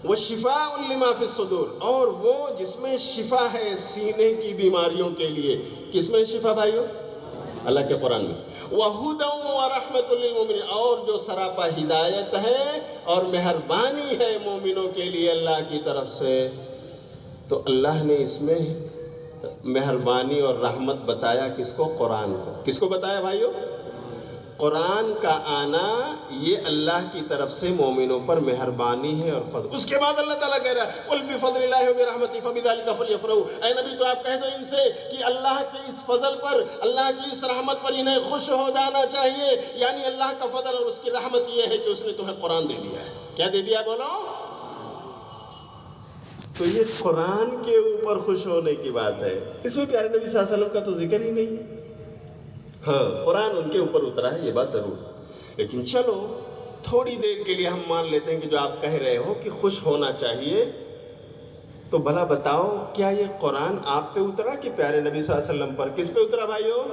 وشفاء لما فی الصدور، اور وہ جس میں شفا ہے سینے کی بیماریوں کے لیے. کس میں شفا بھائیو؟ اللہ کے قرآن میں. وہدی ورحمۃ للمؤمنین، اور جو سراپا ہدایت ہے اور مہربانی ہے مومنوں کے لیے اللہ کی طرف سے. تو اللہ نے اس میں مہربانی اور رحمت بتایا کس کو؟ قرآن کو. کس کو بتایا بھائیو؟ قرآن کا آنا یہ اللہ کی طرف سے مومنوں پر مہربانی ہے اور فضل. اس کے بعد اللہ تعالیٰ کہہ رہا ہے قل بفضل اللہ وبرحمتہ فبذلک فلیفرحوا. اے نبی تو آپ کہہ دو ان سے کہ اللہ کے اس فضل پر، اللہ کی اس رحمت پر انہیں خوش ہو جانا چاہیے. یعنی اللہ کا فضل اور اس کی رحمت یہ ہے کہ اس نے تمہیں قرآن دے دیا ہے. کیا دے دیا بولو؟ تو یہ قرآن کے اوپر خوش ہونے کی بات ہے. اس میں پیارے نبی صلی اللہ علیہ وسلم کا تو ذکر ہی نہیں ہے. ہاں قرآن ان کے اوپر اترا ہے، یہ بات ضرور. لیکن چلو تھوڑی دیر کے لیے ہم مان لیتے ہیں کہ جو آپ کہہ رہے ہو کہ خوش ہونا چاہیے، تو بھلا بتاؤ کیا یہ قرآن آپ پہ اترا کہ پیارے نبی صلی اللہ علیہ وسلم پر؟ کس پہ اترا بھائیو؟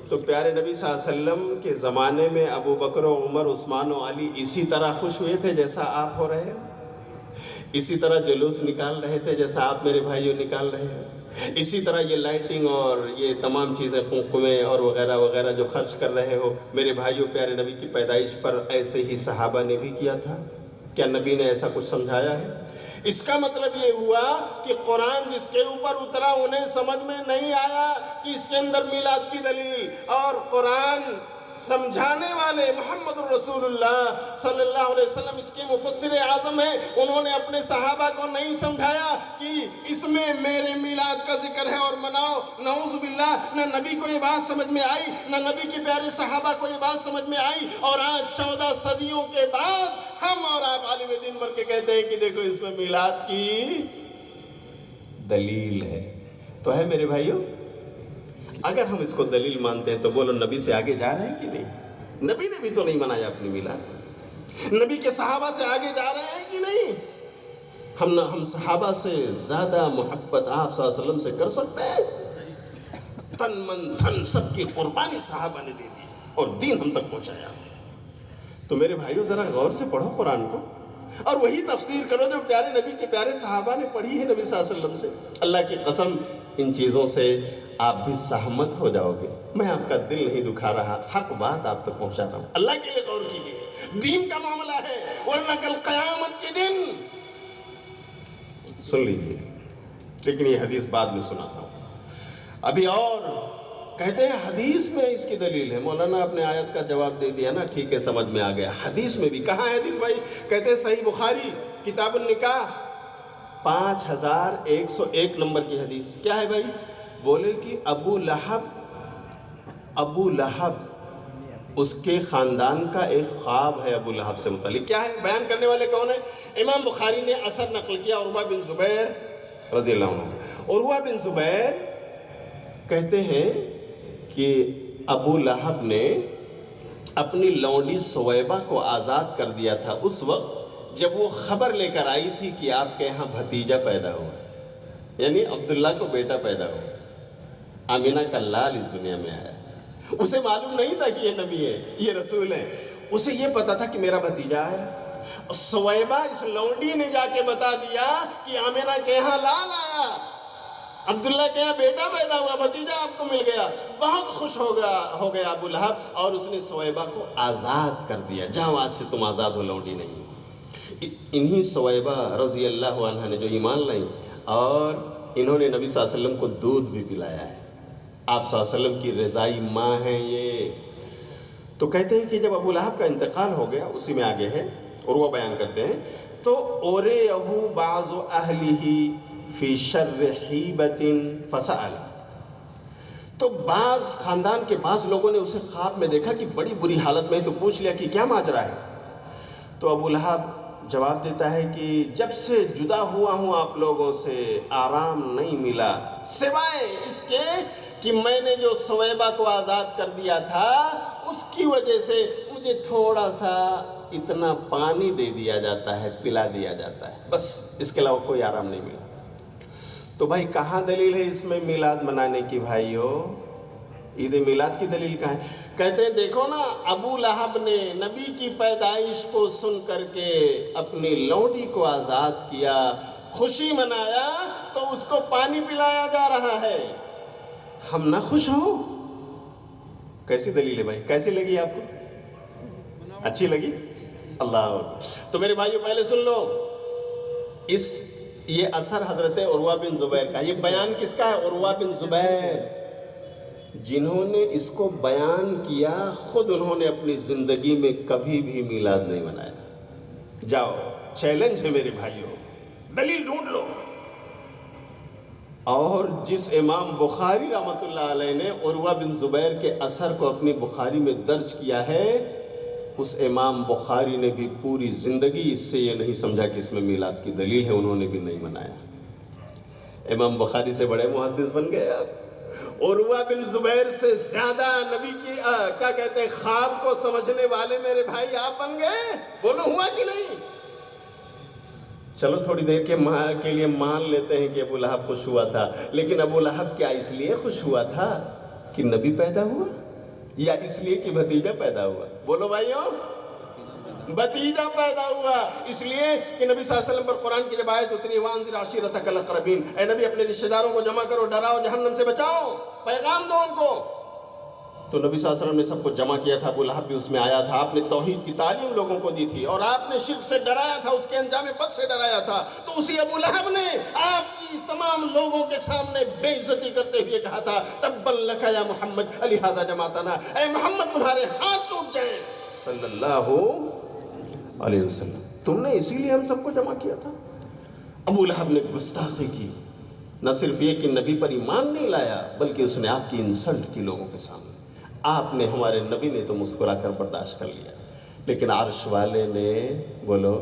تو پیارے نبی صلی اللہ علیہ وسلم کے زمانے میں ابو بکر و عمر عثمان و علی اسی طرح خوش ہوئے تھے جیسا آپ ہو رہے ہو؟ اسی طرح جلوس نکال رہے تھے جیسا آپ میرے بھائیو نکال رہے ہیں؟ اسی طرح یہ لائٹنگ اور یہ تمام چیزیں قمقمے اور وغیرہ وغیرہ جو خرچ کر رہے ہو میرے بھائیو، پیارے نبی کی پیدائش پر ایسے ہی صحابہ نے بھی کیا تھا. کیا نبی نے ایسا کچھ سمجھایا ہے؟ اس کا مطلب یہ ہوا کہ قرآن جس کے اوپر اترا انہیں سمجھ میں نہیں آیا کہ اس کے اندر میلاد کی دلیل، اور قرآن سمجھانے والے محمد الرسول اللہ صلی اللہ علیہ وسلم اس کے مفسر اعظم ہیں. انہوں نے اپنے صحابہ کو نہیں سمجھایا کہ اس میں میرے میلاد کا ذکر ہے اور مناؤ. نعوذ باللہ، نہ نبی کو یہ بات سمجھ میں آئی، نہ نبی کے پیارے صحابہ کو یہ بات سمجھ میں آئی. اور آج 14 صدیوں کے بعد ہم اور آپ عالم دین بن کے کہتے ہیں کہ دیکھو اس میں میلاد کی دلیل ہے. تو ہے میرے بھائیو، اگر ہم اس کو دلیل مانتے ہیں تو بولو نبی سے آگے جا رہے ہیں کہ نہیں؟ نبی نے بھی تو نہیں منایا اپنی میلاد. نبی کے صحابہ سے آگے جا رہے ہیں کہ نہیں؟ ہم صحابہ سے زیادہ محبت آپ صلی اللہ علیہ وسلم سے کر سکتے ہیں؟ تن من دھن سب کی قربانی صحابہ نے دے دی اور دین ہم تک پہنچایا. تو میرے بھائیو ذرا غور سے پڑھو قرآن کو اور وہی تفسیر کرو جو پیارے نبی کے پیارے صحابہ نے پڑھی ہے نبی صلی اللہ علیہ وسلم سے. اللہ کی قسم ان چیزوں سے آپ بھی سہمت ہو جاؤ گے. میں آپ کا دل نہیں دکھا رہا، حق بات آپ تک پہنچا رہا ہوں. اللہ کے لیے غور کیجیے، دین کا معاملہ ہے، ورنہ کل قیامت کے دن سن لیجیے. لیکن یہ حدیث بعد میں سناتا ہوں. ابھی اور کہتے ہیں حدیث میں اس کی دلیل ہے. مولانا آپ نے آیت کا جواب دے دیا نا، ٹھیک ہے سمجھ میں آ گیا. حدیث میں بھی کہاں ہے حدیث بھائی؟ کہتے ہیں صحیح بخاری کتاب النکاح 5101 نمبر کی حدیث. کیا ہے بھائی؟ بولے کہ ابو لہب اس کے خاندان کا ایک خواب ہے ابو لہب سے متعلق. کیا ہے؟ بیان کرنے والے کون ہیں؟ امام بخاری نے اثر نقل کیا عروہ بن زبیر رضی اللہ عنہ. عروہ بن زبیر کہتے ہیں کہ ابو لہب نے اپنی لونڈی سویبہ کو آزاد کر دیا تھا اس وقت جب وہ خبر لے کر آئی تھی کہ آپ کے یہاں بھتیجا پیدا ہوا، یعنی عبداللہ کو بیٹا پیدا ہوا. آمینہ کا لال اس دنیا میں آیا. اسے معلوم نہیں تھا کہ یہ نبی ہے، یہ رسول ہے. اسے یہ پتا تھا کہ میرا بھتیجا ہے. سویبہ اس لونڈی نے جا کے بتا دیا کہ آمینہ کے یہاں لال آیا، عبداللہ کے یہاں بیٹا پیدا ہوا، بھتیجا آپ کو مل گیا. بہت خوش ہو گیا ابو لہب، اور اس نے سویبہ کو آزاد کر دیا. جاؤ آج سے تم آزاد ہو، لونڈی نہیں. انہی سویبہ رضی اللہ عنہ نے جو ایمان لائیں اور انہوں نے نبی صلی اللہ علیہ وسلم کو دودھ بھی پلایا ہے. آپ صلی اللہ علیہ وسلم کی رضائی ماں ہیں یہ. تو کہتے ہیں کہ جب ابو لہب کا انتقال ہو گیا، اسی میں آگے ہے اور وہ بیان کرتے ہیں، تو اورئہ بعض اہلہ فی شر حیبۃ فسأل، تو بعض خاندان کے بعض لوگوں نے اسے خواب میں دیکھا کہ بڑی بری حالت میں ہے، تو پوچھ لیا کہ کیا ماجرا ہے. تو ابو لہب جواب دیتا ہے کہ جب سے جدا ہوا ہوں آپ لوگوں سے آرام نہیں ملا، سوائے اس کے کہ میں نے جو سویبہ کو آزاد کر دیا تھا اس کی وجہ سے مجھے تھوڑا سا اتنا پانی دے دیا جاتا ہے، پلا دیا جاتا ہے، بس اس کے علاوہ کوئی آرام نہیں ملا. تو بھائی کہاں دلیل ہے اس میں میلاد منانے کی؟ بھائیو عید میلاد کی دلیل کہاں ہے؟ کہتے ہیں دیکھو نا، ابو لہب نے نبی کی پیدائش کو سن کر کے اپنی لونڈی کو آزاد کیا، خوشی منایا، تو اس کو پانی پلایا جا رہا ہے. ہم نہ خوش ہوں؟ کیسی دلیل ہے بھائی؟ کیسی لگی آپ کو؟ اچھی لگی؟ اللہ. تو میرے بھائیو پہلے سن لو، یہ اثر حضرت عروہ بن زبیر کا. یہ بیان کس کا ہے؟ عروہ بن زبیر. جنہوں نے اس کو بیان کیا خود انہوں نے اپنی زندگی میں کبھی بھی میلاد نہیں منایا. جاؤ، چیلنج ہے میرے بھائیو، دلیل ڈھونڈ لو. اور جس امام بخاری رحمۃ اللہ علیہ نے عروہ بن زبیر کے اثر کو اپنی بخاری میں درج کیا ہے، اس امام بخاری نے بھی پوری زندگی اس سے یہ نہیں سمجھا کہ اس میں میلاد کی دلیل ہے، انہوں نے بھی نہیں منایا. امام بخاری سے بڑے محدث بن گئے آپ. عروہ بن زبیر سے زیادہ نبی کی کیا کہتے ہیں خواب کو سمجھنے والے میرے بھائی آپ بن گئے. بولو ہوا کہ نہیں؟ چلو تھوڑی دیر کے لیے مان لیتے ہیں کہ ابو لہب خوش ہوا تھا، لیکن ابو لہب کیا اس لیے خوش ہوا تھا کہ نبی پیدا ہوا، یا اس لیے کہ بھتیجا پیدا ہوا؟ بولو بھائیوں، بھتیجا پیدا ہوا اس لیے کہ نبی صلی اللہ علیہ وسلم پر قرآن کی جب آیت اتری وانذر عشیرتک الاقربین، اے نبی اپنے رشتہ داروں کو جمع کرو، ڈراؤ، جہنم سے بچاؤ، پیغام دو ان کو. تو نبی صلی اللہ علیہ وسلم نے سب کو جمع کیا تھا، ابو لہب بھی اس میں آیا تھا. آپ نے توحید کی تعلیم لوگوں کو دی تھی اور آپ نے شرک سے ڈرایا تھا، اس کے انجام بد سے ڈرایا تھا. تو اسی ابو لہب نے آپ کی تمام لوگوں کے سامنے بے عزتی کرتے ہوئے کہا تھا تبا لک یا محمد لہذا جمعتنا، اے محمد تمہارے ہاتھ ٹوٹ جائیں صلی اللہ علیہ وسلم، تم نے اسی لیے ہم سب کو جمع کیا تھا. ابو لہب نے گستاخی کی، نہ صرف یہ کہ نبی پر ایمان نہیں لایا بلکہ اس نے آپ کی انسلٹ کی لوگوں کے سامنے. آپ نے، ہمارے نبی نے تو مسکرا کر برداشت کر لیا، لیکن عرش والے نے، بولو،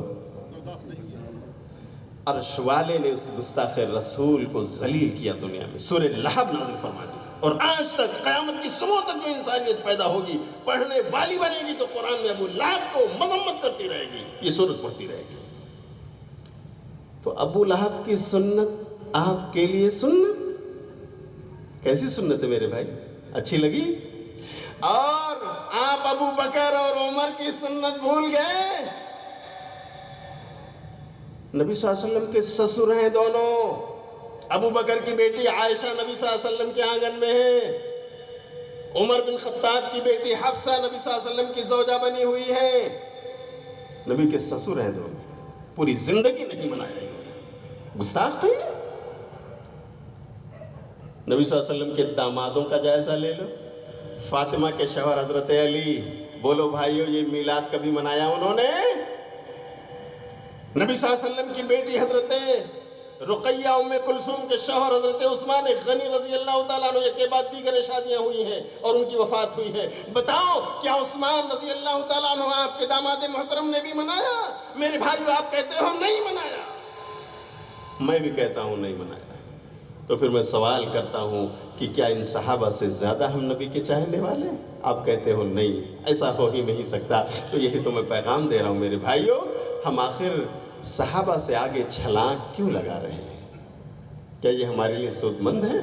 عرش والے نے اس گستاخ رسول کو ذلیل کیا دنیا میں. سورہ لہب نازل فرما دی اور آج تک قیامت کی صبح تک جو انسانیت پیدا ہوگی پڑھنے والی بنے گی تو قرآن میں ابو لہب کو مذمت کرتی رہے گی، یہ سورت پڑھتی رہے گی. تو ابو لہب کی سنت آپ کے لیے سنت کیسی سنت ہے میرے بھائی؟ اچھی لگی؟ اور آپ ابو بکر اور عمر کی سنت بھول گئے. نبی صلی اللہ علیہ وسلم کے سسر ہیں دونوں. ابو بکر کی بیٹی عائشہ نبی صلی اللہ علیہ وسلم کے آنگن میں ہے. عمر بن خطاب کی بیٹی حفصہ نبی صلی اللہ علیہ وسلم کی زوجہ بنی ہوئی ہے. نبی کے سسر ہیں دونوں. پوری زندگی نہیں منایا، گستاخ تھے. نبی صلی اللہ علیہ وسلم کے دامادوں کا جائزہ لے لو. فاطمہ کے شوہر حضرت علی، بولو بھائیو یہ میلاد کبھی منایا انہوں نے؟ نبی صلی اللہ علیہ وسلم کی بیٹی حضرت رقیہ ام کلثوم کے شوہر حضرت عثمان غنی رضی اللہ تعالیٰ عنہ کے بعد دیگر شادیاں ہوئی ہیں اور ان کی وفات ہوئی ہے. بتاؤ کیا عثمان رضی اللہ تعالیٰ عنہ آپ کے داماد محترم نے بھی منایا؟ میرے بھائیو آپ کہتے ہو نہیں منایا، میں بھی کہتا ہوں نہیں منایا. تو پھر میں سوال کرتا ہوں کہ کیا ان صحابہ سے زیادہ ہم نبی کے چاہنے والے ہیں؟ آپ کہتے ہو نہیں، ایسا ہو ہی نہیں سکتا. تو یہی تو میں پیغام دے رہا ہوں میرے بھائیو، ہم آخر صحابہ سے آگے چھلانگ کیوں لگا رہے ہیں؟ کیا یہ ہمارے لیے سود مند ہے؟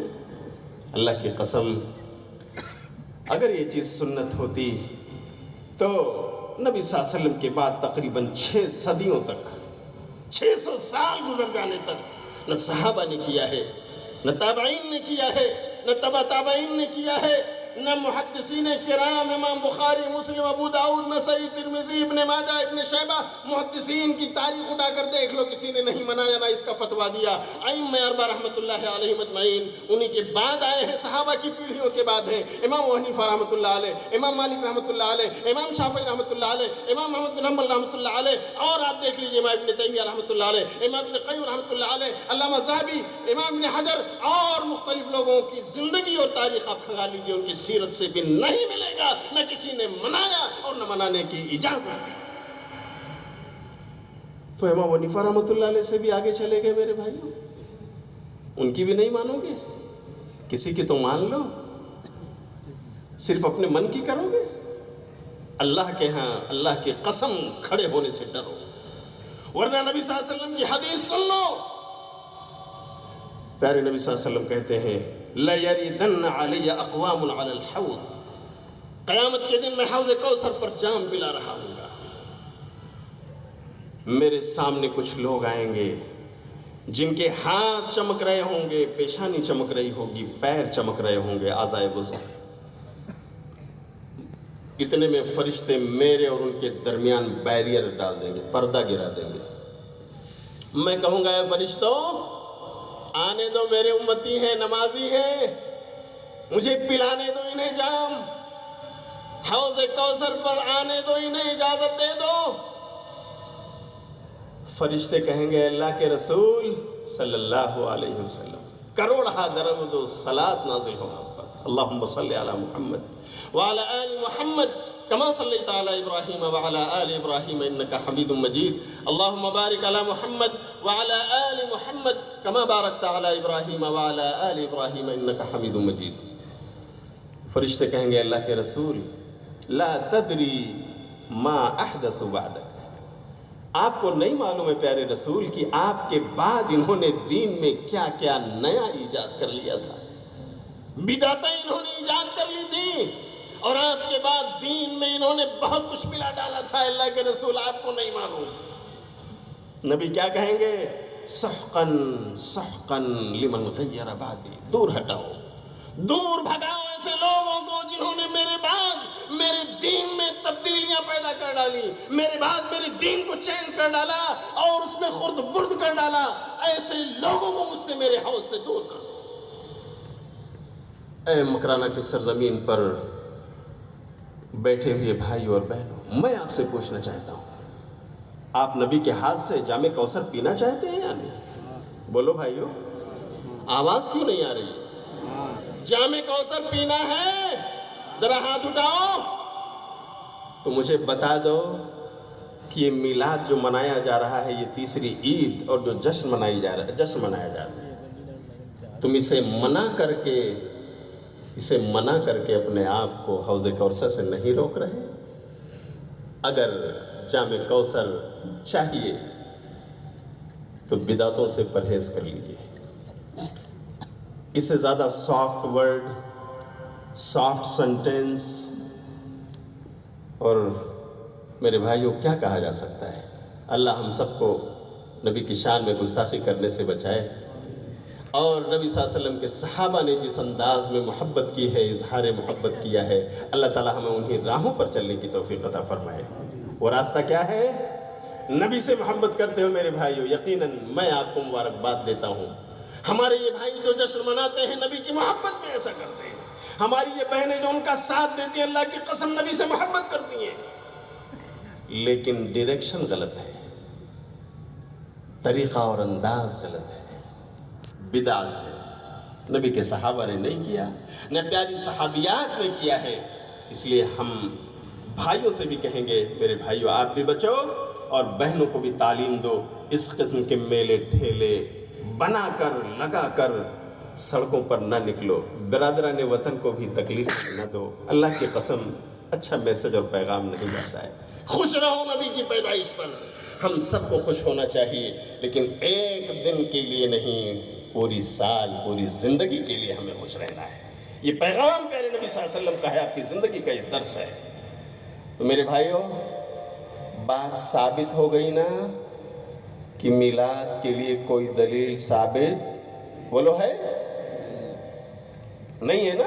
اللہ کی قسم اگر یہ چیز سنت ہوتی تو نبی صلی اللہ علیہ وسلم کے بعد تقریباً 6 صدیوں تک، 600 سال گزر جانے تک نہ صحابہ نے کیا ہے، نہ تابعین نے کیا ہے، نہ تبع تابعین نے کیا ہے، نہ محدثین کرام امام بخاری مسلم ابو داؤد نسائی ترمذی ابن ماجہ ابن شیبہ محدثین کی تاریخ اٹھا کر دیکھ لو، کسی نے نہیں منایا نہ اس کا فتویٰ دیا۔ ائمہ اربعہ رحمۃ اللہ علیہم اجمعین انہی کے بعد آئے ہیں، صحابہ کی پیڑھیوں کے بعد ہیں۔ امام ابو حنیفہ رحمۃ اللہ علیہ، امام مالک رحمۃ اللہ علیہ، امام شافعی رحمۃ اللہ علیہ، امام احمد بن حنبل رحمۃ اللہ علیہ، اور آپ دیکھ لیجئے امام ابن تیمیہ رحمۃ اللہ علیہ، امام ابن قیم رحمۃ اللہ علیہ، علامہ ذہبی، امام ابن حجر، اور مختلف لوگوں کی زندگی اور تاریخ آپ کھنگا لیجئے، ان کی سیرت سے بھی نہیں ملے گا نہ کسی نے منایا اور نہ منانے کی اجازت دی۔ تو امام ابو حنیفہ رحمۃ اللہ علیہ سے بھی آگے چلے گئے میرے بھائیوں، ان کی بھی نہیں مانو گے؟ کسی کی تو مان لو، صرف اپنے من کی کرو گے؟ اللہ کے ہاں اللہ کی قسم کھڑے ہونے سے ڈرو، ورنہ نبی صلی اللہ علیہ وسلم کی حدیث سن لو۔ پیارے نبی صلی اللہ علیہ وسلم کہتے ہیں لَيَرِدَنَّ عَلَيَّ أَقْوَامٌ عَلَى الْحَوْضِ، قیامت کے دن میں حوض کوثر پر جام پلا رہا ہوں گا، میرے سامنے کچھ لوگ آئیں گے جن کے ہاتھ چمک رہے ہوں گے، پیشانی چمک رہی ہوگی، پیر چمک رہے ہوں گے، اعضائے وضو۔ اتنے میں فرشتے میرے اور ان کے درمیان بیریئر ڈال دیں گے، پردہ گرا دیں گے۔ میں کہوں گا اے فرشتوں آنے دو، میرے امتی ہیں، نمازی ہیں، مجھے پلانے دو انہیں جام، حوض کوثر پر آنے دو انہیں، اجازت دے دو۔ فرشتے کہیں گے اللہ کے رسول صلی اللہ علیہ وسلم، کروڑہ درود و صلاۃ نازل ہو آپ پر، اللہم صلی علی محمد وعلی آل محمد کما صلیت علی ابراہیم وعلی آل ابراہیم انکا حمید مجید، اللہم بارک علی محمد وعلی آل محمد کما بارکت علی ابراہیم وعلی آل ابراہیم انکا حمید مجید۔ فرشتے کہیں گے اللہ کے رسول لا تدری ما احدث بعدک، آپ کو نہیں معلوم ہے پیارے رسول کہ آپ کے بعد انہوں نے دین میں کیا کیا نیا ایجاد کر لیا تھا، بدعتیں انہوں نے ایجاد کر لی تھی، اور آپ کے بعد دین میں انہوں نے بہت کچھ ملا ڈالا تھا، اللہ کے رسول آپ کو نہیں معلوم۔ نبی کیا کہیں گے سحقاً سحقاً لمن غیر بعدی، دور ہٹاؤ، دور بھگاؤ ایسے لوگوں کو جنہوں نے میرے بعد میرے دین میں تبدیلیاں پیدا کر ڈالی، میرے بعد میرے دین کو چینج کر ڈالا اور اس میں خرد برد کر ڈالا، ایسے لوگوں کو مجھ سے میرے حوض سے دور کر دو۔ اے مکرانہ کی سرزمین پر بیٹھے ہوئے بھائیوں اور بہنوں، میں آپ سے پوچھنا چاہتا ہوں آپ نبی کے ہاتھ سے جام کوثر پینا چاہتے ہیں یا نہیں؟ بولو بھائیوں، آواز کیوں نہیں آ رہی ہے؟ جام کوثر پینا ہے؟ ذرا ہاتھ اٹھاؤ تو مجھے بتا دو کہ یہ میلاد جو منایا جا رہا ہے، یہ تیسری عید اور جو جشن منایا جا رہا ہے، تم اسے منع کر کے اپنے آپ کو حوض کوثر سے نہیں روک رہے؟ اگر جام کوثر چاہیے تو بدعتوں سے پرہیز کر لیجئے۔ اس سے زیادہ سافٹ ورڈ، سافٹ سنٹینس اور میرے بھائیوں کیا کہا جا سکتا ہے؟ اللہ ہم سب کو نبی کی شان میں گستاخی کرنے سے بچائے، اور نبی صلی اللہ علیہ وسلم کے صحابہ نے جس انداز میں محبت کی ہے، اظہار محبت کیا ہے، اللہ تعالی ہمیں انہی راہوں پر چلنے کی توفیق عطا فرمائے۔ وہ راستہ کیا ہے؟ نبی سے محبت کرتے ہو میرے بھائیو، یقیناً میں آپ کو مبارکباد دیتا ہوں۔ ہمارے یہ بھائی جو جشن مناتے ہیں نبی کی محبت میں ایسا کرتے ہیں، ہماری یہ بہنیں جو ان کا ساتھ دیتی ہیں اللہ کی قسم نبی سے محبت کرتی ہیں، لیکن ڈائریکشن غلط ہے، طریقہ اور انداز غلط ہے، بدعت ہے۔ نبی کے صحابہ نے نہیں کیا، نہ پیاری صحابیات نے کیا ہے، اس لیے ہم بھائیوں سے بھی کہیں گے میرے بھائیوں آپ بھی بچو اور بہنوں کو بھی تعلیم دو، اس قسم کے میلے ٹھیلے بنا کر لگا کر سڑکوں پر نہ نکلو، برادران وطن کو بھی تکلیف نہ دو۔ اللہ کی قسم اچھا میسج اور پیغام نہیں جاتا ہے۔ خوش رہو نبی کی پیدائش پر، ہم سب کو خوش ہونا چاہیے، لیکن ایک دن کے لیے نہیں، پوری سال پوری زندگی کے لیے ہمیں خوش رہنا ہے۔ یہ پیغام پیارے نبی صلی اللہ علیہ وسلم کا ہے، آپ کی زندگی کا یہ درس ہے۔ تو میرے بھائیوں بات ثابت ہو گئی نا کہ میلاد کے لیے کوئی دلیل ثابت بولو ہے نہیں ہے نا؟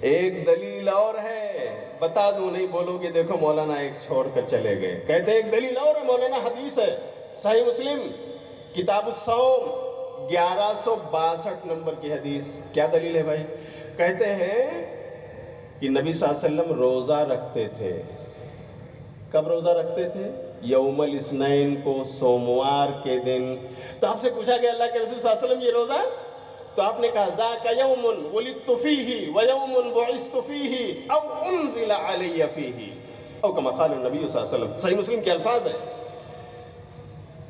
ایک دلیل اور ہے، بتا دوں نہیں بولو گے دیکھو مولانا ایک چھوڑ کر چلے گئے. کہتے ہیں ایک دلیل اور ہے مولانا، حدیث ہے صحیح مسلم کتاب الصوم 1162 نمبر کی حدیث. کیا دلیل ہے بھائی؟ کہتے ہیں کہ نبی صلی اللہ علیہ وسلم روزہ رکھتے تھے. کب روزہ رکھتے تھے؟ یوم الاثنین کو، سوموار کے دن. تو آپ سے پوچھا گیا اللہ کے رسول صلی اللہ علیہ وسلم یہ روزہ؟ تو آپ نے کہا ذاک یوم ولدت فیہ ویوم بعثت فیہ او انزل علی فیہ او کما قال النبی صلی اللہ علیہ وسلم. صحیح مسلم کے الفاظ ہیں.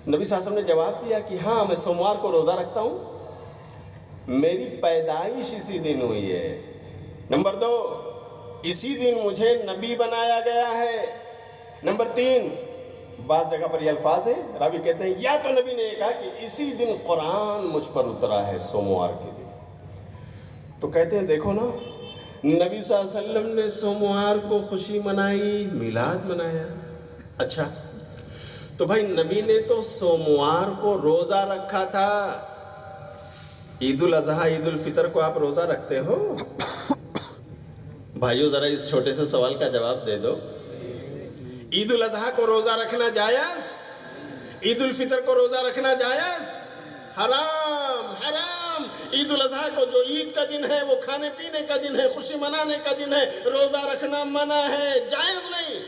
نبی صلی اللہ علیہ وسلم نے جواب دیا کہ ہاں میں سوموار کو روزہ رکھتا ہوں، میری پیدائش اسی دن ہوئی ہے. نمبر 2، اسی دن مجھے نبی بنایا گیا ہے. نمبر 3، بعض جگہ پر یہ الفاظ ہیں، راوی کہتے ہیں یا تو نبی نے یہ کہا کہ اسی دن قرآن مجھ پر اترا ہے سوموار کے دن. تو کہتے ہیں دیکھو نا، نبی صلی اللہ علیہ وسلم نے سوموار کو خوشی منائی، میلاد منایا. اچھا تو بھائی نبی نے تو سوموار کو روزہ رکھا تھا. عید الاضحیٰ عید الفطر کو آپ روزہ رکھتے ہو؟ بھائیو ذرا اس چھوٹے سے سوال کا جواب دے دو. عید الاضحیٰ کو روزہ رکھنا جائز؟ عید الفطر کو روزہ رکھنا جائز؟ حرام حرام. عید الاضحیٰ کو جو عید کا دن ہے وہ کھانے پینے کا دن ہے، خوشی منانے کا دن ہے، روزہ رکھنا منع ہے، جائز نہیں.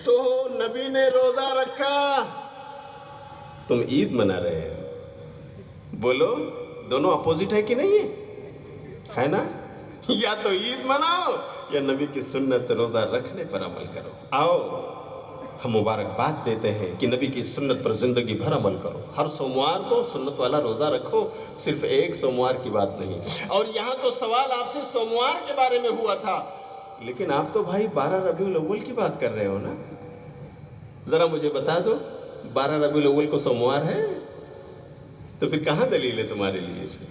تو نبی نے روزہ رکھا، تم عید منا رہے ہو. بولو دونوں اپوزٹ ہے کہ نہیں ہے نا؟ یا تو عید مناؤ یا نبی کی سنت روزہ رکھنے پر عمل کرو. آؤ ہم مبارکباد دیتے ہیں کہ نبی کی سنت پر زندگی بھر عمل کرو. ہر سوموار کو سنت والا روزہ رکھو، صرف ایک سوموار کی بات نہیں. اور یہاں تو سوال آپ سے سوموار کے بارے میں ہوا تھا، لیکن آپ تو بھائی 12 ربیع الاول کی بات کر رہے ہو نا. ذرا مجھے بتا دو 12 ربیع الاول کو سوموار ہے؟ تو پھر کہاں دلیل ہے تمہارے لیے اس کی؟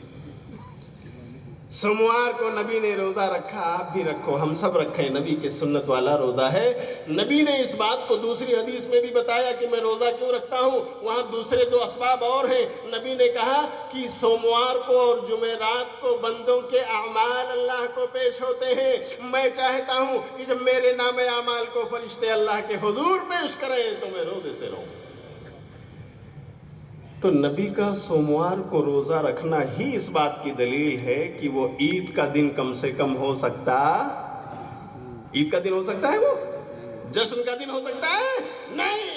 سوموار کو نبی نے روزہ رکھا، آپ بھی رکھو، ہم سب رکھیں. نبی کے سنت والا روزہ ہے. نبی نے اس بات کو دوسری حدیث میں بھی بتایا کہ میں روزہ کیوں رکھتا ہوں. وہاں دوسرے 2 اسباب اور ہیں. نبی نے کہا کہ سوموار کو اور جمعرات کو بندوں کے اعمال اللہ کو پیش ہوتے ہیں. میں چاہتا ہوں کہ جب میرے نام اعمال کو فرشتے اللہ کے حضور پیش کریں تو میں روزے سے رہوں. تو نبی کا سوموار کو روزہ رکھنا ہی اس بات کی دلیل ہے کہ وہ عید کا دن کم سے کم ہو سکتا. عید کا دن ہو سکتا ہے، وہ جشن کا دن ہو سکتا ہے نہیں.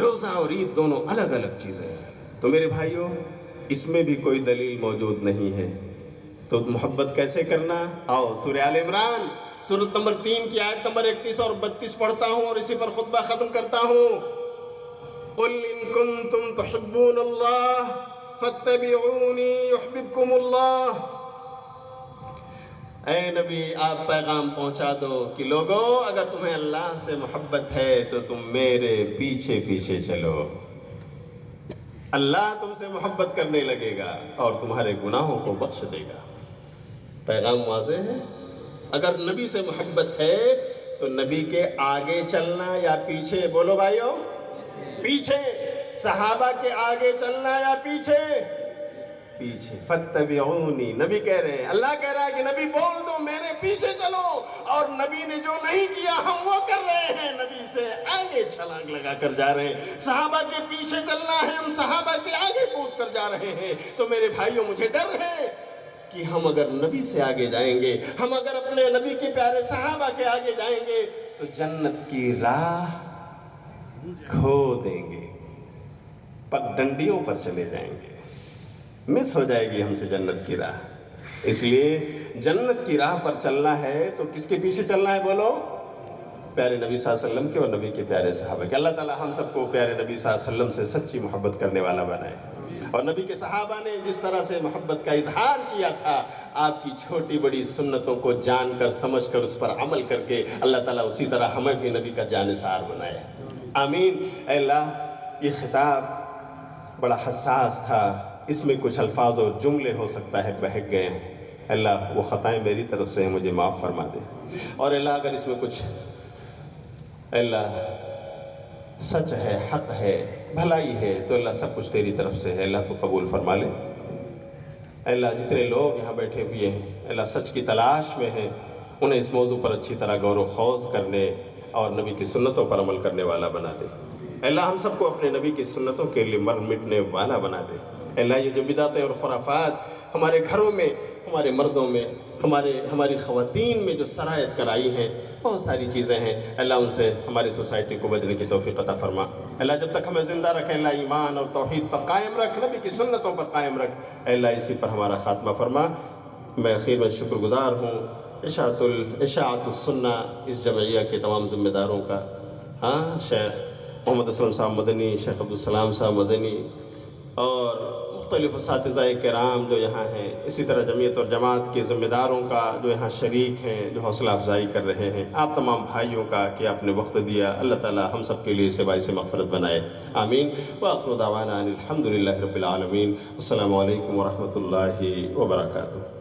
روزہ اور عید دونوں الگ الگ چیزیں ہیں. تو میرے بھائیوں اس میں بھی کوئی دلیل موجود نہیں ہے. تو محبت کیسے کرنا؟ آؤ سورہ آل عمران سورۃ نمبر 3 کی آیت نمبر 31 اور 32 پڑھتا ہوں اور اسی پر خطبہ ختم کرتا ہوں. قل ان کنتم تحبون اللہ فاتبعونی یحببکم اللہ. اے نبی آپ پیغام پہنچا دو کہ لوگو اگر تمہیں اللہ سے محبت ہے تو تم میرے پیچھے پیچھے چلو. اللہ تم سے محبت کرنے لگے گا اور تمہارے گناہوں کو بخش دے گا. پیغام واضح ہے. اگر نبی سے محبت ہے تو نبی کے آگے چلنا یا پیچھے؟ بولو بھائیو، پیچھے. صحابہ کے آگے چلنا یا پیچھے؟ پیچھے. فاتبعونی نبی کہہ رہے ہیں، اللہ کہہ رہا ہے کہ نبی بول دو میرے پیچھے چلو. اور نبی نے جو نہیں کیا ہم وہ کر رہے ہیں، نبی سے آگے چھلانگ لگا کر جا رہے ہیں. صحابہ کے پیچھے چلنا ہے، ہم صحابہ کے آگے کود کر جا رہے ہیں. تو میرے بھائیوں مجھے ڈر ہے کہ ہم اگر نبی سے آگے جائیں گے، ہم اگر اپنے نبی کے پیارے صحابہ کے آگے جائیں گے تو جنت کی راہ کھو دیں گے، پگ ڈنڈیوں پر چلے جائیں گے، مس ہو جائے گی ہم سے جنت کی راہ. اس لیے جنت کی راہ پر چلنا ہے تو کس کے پیچھے چلنا ہے؟ بولو پیارے نبی صلی اللہ علیہ وسلم کے اور نبی کے پیارے صحابہ کے. اللہ تعالی ہم سب کو پیارے نبی صلی اللہ علیہ وسلم سے سچی محبت کرنے والا بنائے. اور نبی کے صحابہ نے جس طرح سے محبت کا اظہار کیا تھا، آپ کی چھوٹی بڑی سنتوں کو جان کر سمجھ کر اس پر عمل کر کے اللہ تعالیٰ اسی طرح ہمیں بھی نبی کا جانثار بنائے. آمین. اے اللہ یہ خطاب بڑا حساس تھا، اس میں کچھ الفاظ اور جملے ہو سکتا ہے بہک گئے ہیں. اللہ وہ خطائیں میری طرف سے ہیں، مجھے معاف فرما دے. اور اللہ اگر اس میں کچھ اللہ سچ ہے، حق ہے، بھلائی ہے تو اللہ سب کچھ تیری طرف سے ہے. اللہ تو قبول فرما لے. اے اللہ جتنے لوگ یہاں بیٹھے ہوئے ہیں اے اللہ سچ کی تلاش میں ہیں، انہیں اس موضوع پر اچھی طرح غور و خوض کرنے اور نبی کی سنتوں پر عمل کرنے والا بنا دے۔ اے اللہ ہم سب کو اپنے نبی کی سنتوں کے لیے مر مٹنے والا بنا دے۔ اے اللہ یہ جو بدعتیں اور خرافات ہمارے گھروں میں، ہمارے مردوں میں، ہماری خواتین میں جو سرایت کرائی ہیں، بہت ساری چیزیں ہیں، اللہ ان سے ہماری سوسائٹی کو بچنے کی توفیق عطا فرما۔ اللہ جب تک ہمیں زندہ رکھے اللہ ایمان اور توحید پر قائم رکھ، نبی کی سنتوں پر قائم رکھ، اے اللہ اسی پر ہمارا خاتمہ فرما۔ میں اخیر میں شکر گزار ہوں اشاعت السنہ اس جمعیہ کے تمام ذمہ داروں کا، شیخ محمد اسلم صاحب مدنی، شیخ عبدالسلام صاحب مدنی اور مختلف اساتذہ کرام جو یہاں ہیں، اسی طرح جمعیت اور جماعت کے ذمہ داروں کا جو یہاں شریک ہیں، جو حوصلہ افزائی کر رہے ہیں، آپ تمام بھائیوں کا کہ آپ نے وقت دیا، اللہ تعالی ہم سب کے لیے اسے باعث مغفرت بنائے، آمین۔ وآخر دعوانا ان الحمدللہ رب العالمین۔ السلام علیکم ورحمۃ اللہ وبرکاتہ۔